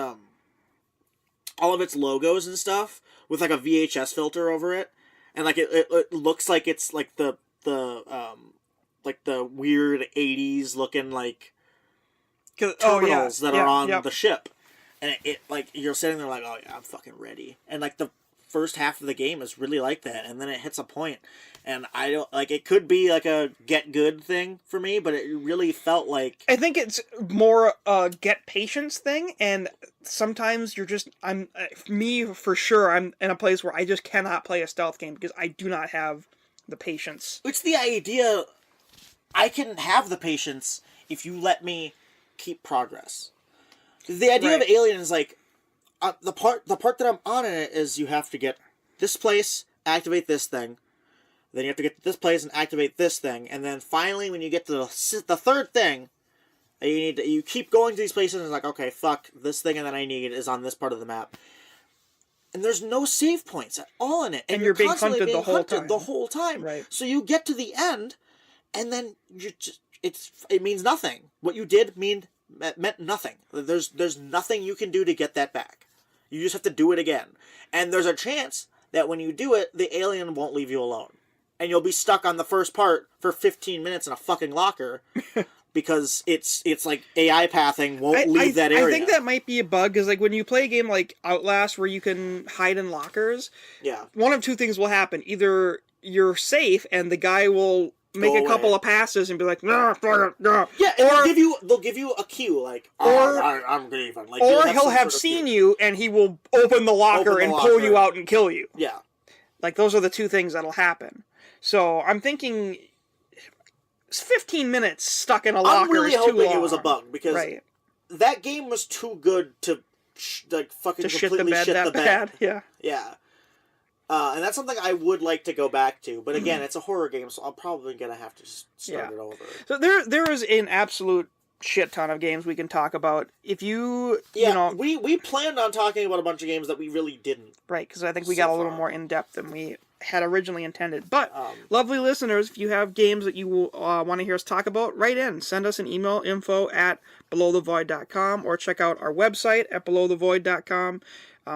logos and stuff with a VHS filter over it, and it looks like it's the weird 80s looking terminals that are on the ship, and it you're sitting there oh yeah, I'm fucking ready, and the first half of the game is really like that, and then it hits a point, and I don't it could be a get good thing for me, but it really felt I think it's more a get patience thing, and sometimes I'm for sure I'm in a place where I just cannot play a stealth game because I do not have the patience. It's the idea I can have the patience if you let me keep progress. The idea of Alien is the part that I'm on in it is you have to get this place, activate this thing, then you have to get to this place and activate this thing, and then finally when you get to the third thing, you keep going to these places and it's okay, fuck, this thing that I need is on this part of the map. And there's no save points at all in it. And you're being hunted the whole time. Right. So you get to the end, and then you just it means nothing. What you did meant nothing. There's nothing you can do to get that back. You just have to do it again. And there's a chance that when you do it, the alien won't leave you alone. And you'll be stuck on the first part for 15 minutes in a fucking locker because it's like AI pathing won't leave that area. I think that might be a bug, because like when you play a game like Outlast where you can hide in lockers, one of two things will happen. Either you're safe and the guy will make a couple of passes and be like, no. Yeah, and or they'll give you a cue, like, I'm leaving. Like, or he'll have seen you and he will open the locker and pull you out and kill you. Yeah. Like, those are the two things that'll happen. So I'm thinking 15 minutes stuck in a locker. I'm really is too hoping long. It was a bug, because that game was too good to fucking completely shit the bed. Yeah. Yeah. And that's something I would like to go back to, but again, it's a horror game, so I'm probably gonna have to start it over. So there is an absolute shit ton of games we can talk about. If you know, we planned on talking about a bunch of games that we really didn't. Right, because I think we got a little more in depth than we had originally intended. But lovely listeners, if you have games that you want to hear us talk about, write in. Send us an email, info@belowthevoid.com, or check out our website at belowthevoid.com.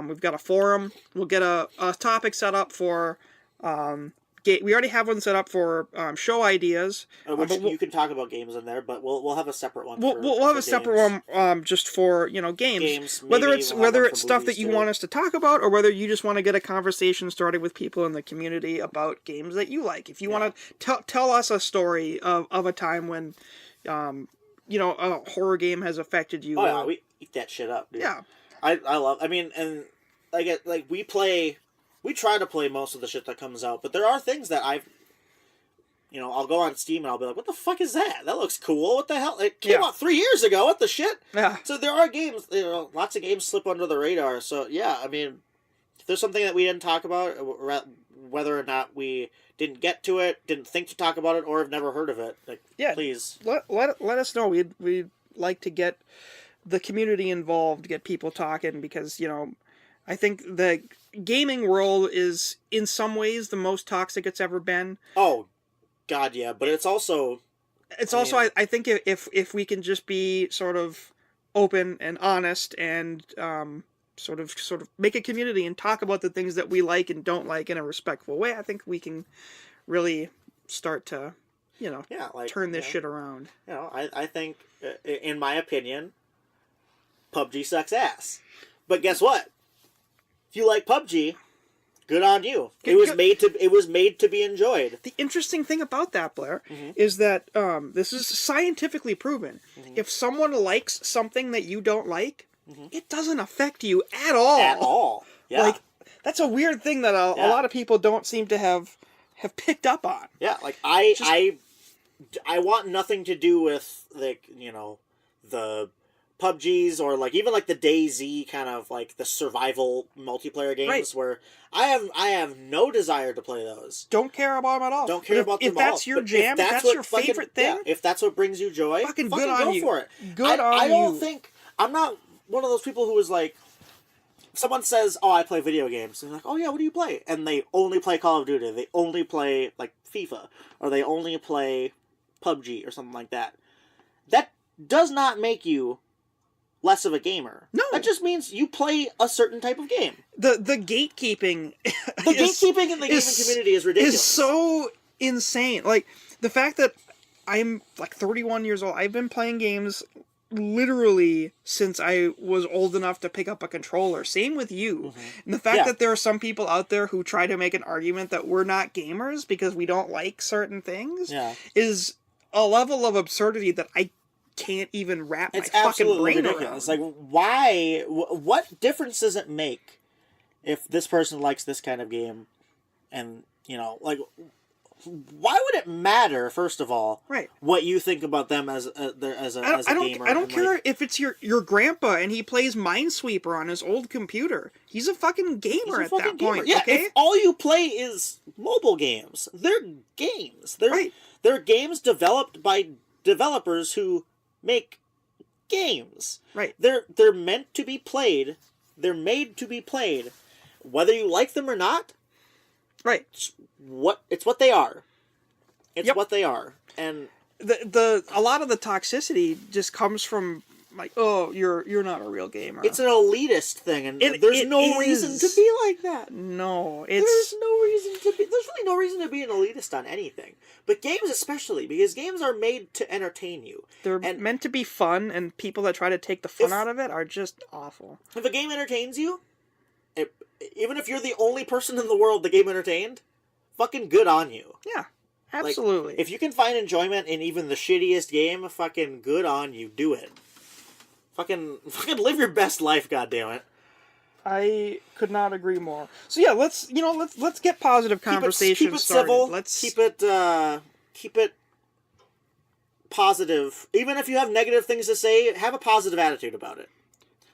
We've got a forum. We'll get a topic set up for... we already have one set up for show ideas. Which you can talk about games in there, but we'll have a separate one. We'll have a separate one just for games. Whether it's stuff that you want us to talk about, or whether you just want to get a conversation started with people in the community about games that you like. If you want to tell us a story of a time when a horror game has affected you. Oh yeah, we eat that shit up, dude. Yeah. I love. I mean, and we try to play most of the shit that comes out, but there are things that I'll go on Steam and I'll be like, what the fuck is that? That looks cool. What the hell? It came out 3 years ago. What the shit? Yeah. So there are games, lots of games slip under the radar. So yeah, I mean, if there's something that we didn't talk about, whether or not we didn't get to it, didn't think to talk about it, or have never heard of it, please. Let us know. We'd like to get the community involved, get people talking, because, I think the gaming world is, in some ways, the most toxic it's ever been. Oh, God, yeah. But it's also... I think if we can just be sort of open and honest and sort of make a community and talk about the things that we like and don't like in a respectful way, I think we can really start to, turn this shit around. I think, in my opinion, PUBG sucks ass. But guess what? If you like PUBG, good on you. It was made to be enjoyed. The interesting thing about that, Blair, is that this is scientifically proven. If someone likes something that you don't like, it doesn't affect you at all. At all. Yeah. Like, that's a weird thing that a lot of people don't seem to have picked up on. Yeah, like I want nothing to do with the PUBGs or even the DayZ kind of the survival multiplayer games where I have no desire to play those. Don't care about them at all. Don't care about them at all. If that's your jam, if that's your favorite thing, if that's what brings you joy, fucking good on go you. for it. Good on you. I don't think I'm not one of those people who is like, someone says, "Oh, I play video games," and they're like, "Oh yeah, what do you play?" And they only play Call of Duty, they only play FIFA, or they only play PUBG or something like that. That does not make you less of a gamer. No. That just means you play a certain type of game. The gatekeeping gatekeeping in the gaming community is ridiculous. Is so insane. Like, the fact that I'm 31 years old, I've been playing games literally since I was old enough to pick up a controller. Same with you. And the fact that there are some people out there who try to make an argument that we're not gamers because we don't like certain things is a level of absurdity that I can't even wrap my fucking brain around. It's like, why? What difference does it make if this person likes this kind of game? And, why would it matter, first of all, what you think about them as a gamer? I don't care if it's your grandpa and he plays Minesweeper on his old computer. He's a fucking gamer at that point. Yeah, okay? if all you play is mobile games, they're games. They're games developed by developers who make games. Right. They're meant to be played. They're made to be played, whether you like them or not. Right. It's what they are. It's what they are. And a lot of the toxicity just comes from like, oh, you're not a real gamer. It's an elitist thing, and there's no reason to be like that. No, there's really no reason to be an elitist on anything. But games especially, because games are made to entertain you. They're meant to be fun, and people that try to take the fun out of it are just awful. If a game entertains you, even if you're the only person in the world the game entertained, fucking good on you. Yeah, absolutely. Like, if you can find enjoyment in even the shittiest game, fucking good on you. Do it. Fucking live your best life, goddammit. I could not agree more. So yeah, let's get positive conversation keep it started. Civil. Let's keep it positive. Even if you have negative things to say, have a positive attitude about it.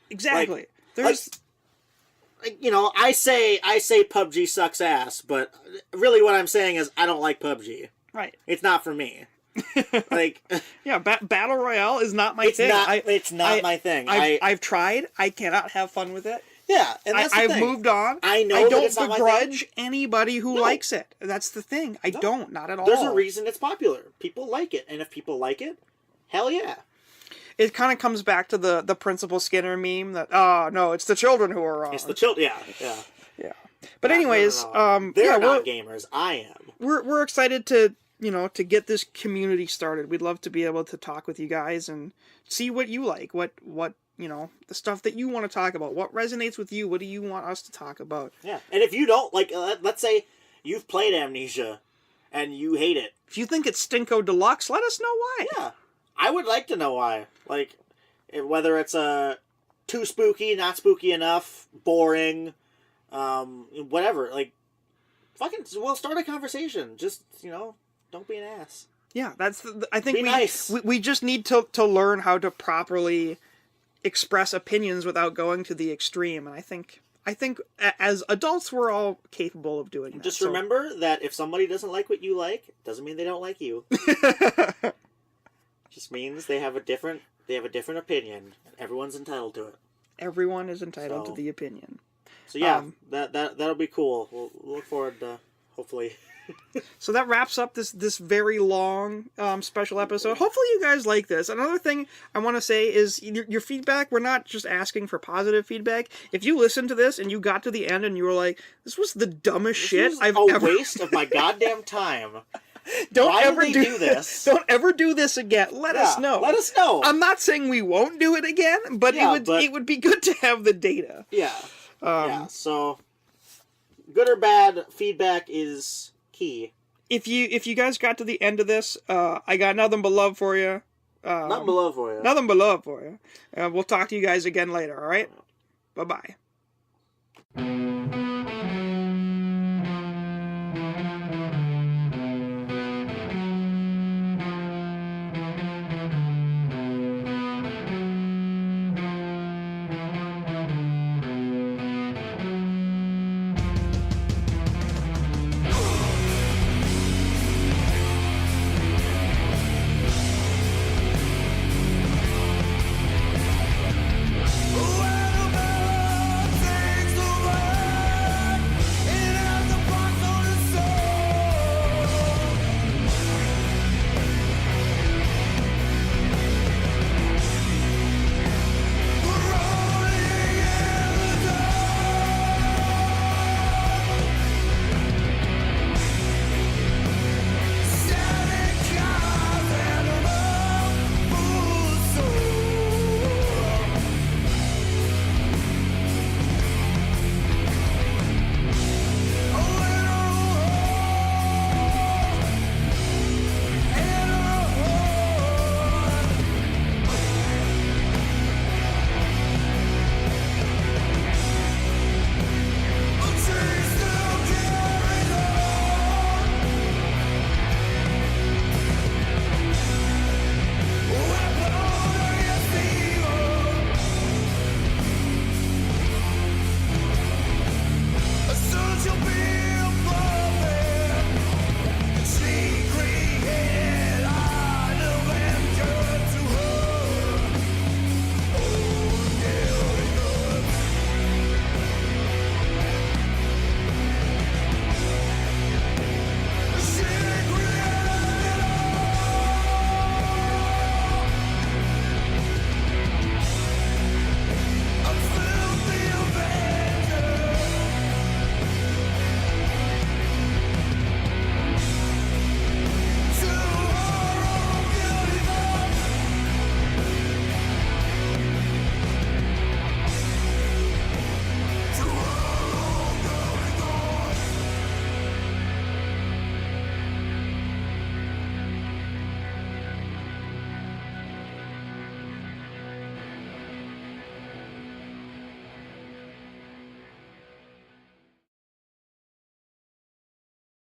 Exactly. I say PUBG sucks ass, but really what I'm saying is I don't like PUBG. Right. It's not for me. Battle Royale is not my thing. It's not my thing. I've tried. I cannot have fun with it. Yeah, and that's the thing. I've moved on. I know I that it's don't not begrudge anybody who likes it. That's the thing. I don't. Not at all. There's a reason it's popular. People like it, and if people like it, hell yeah. It kind of comes back to the Principal Skinner meme that no, it's the children who are wrong. It's the children. Yeah. But anyways, they're not gamers. I am. We're excited to get this community started. We'd love to be able to talk with you guys and see what you like, what the stuff that you want to talk about, what resonates with you, what do you want us to talk about. Yeah, and if you don't, like, let's say you've played Amnesia and you hate it. If you think it's Stinko Deluxe, let us know why. Yeah, I would like to know why. Like, whether it's too spooky, not spooky enough, boring, whatever. Like, fucking, we'll start a conversation. Just, don't be an ass. Yeah, I think nice. we just need to learn how to properly express opinions without going to the extreme, and I think as adults we're all capable of doing that. Just remember that if somebody doesn't like what you like, doesn't mean they don't like you. Just means they have a different opinion, and everyone's entitled to it. Everyone is entitled to the opinion. So yeah, that'll be cool. We'll look forward to hopefully. So that wraps up this very long special episode. Hopefully you guys like this. Another thing I want to say is your feedback. We're not just asking for positive feedback. If you listened to this and you got to the end and you were like, "This was the dumbest shit I've ever." Waste of my goddamn time. Why ever do this. Don't ever do this again. Let us know. Let us know. I'm not saying we won't do it again, but it would be good to have the data. Yeah. So good or bad feedback is key. If you guys got to the end of this, I got nothing but love for you. Nothing but love for you. Nothing but love for you. We'll talk to you guys again later, all right? Bye-bye.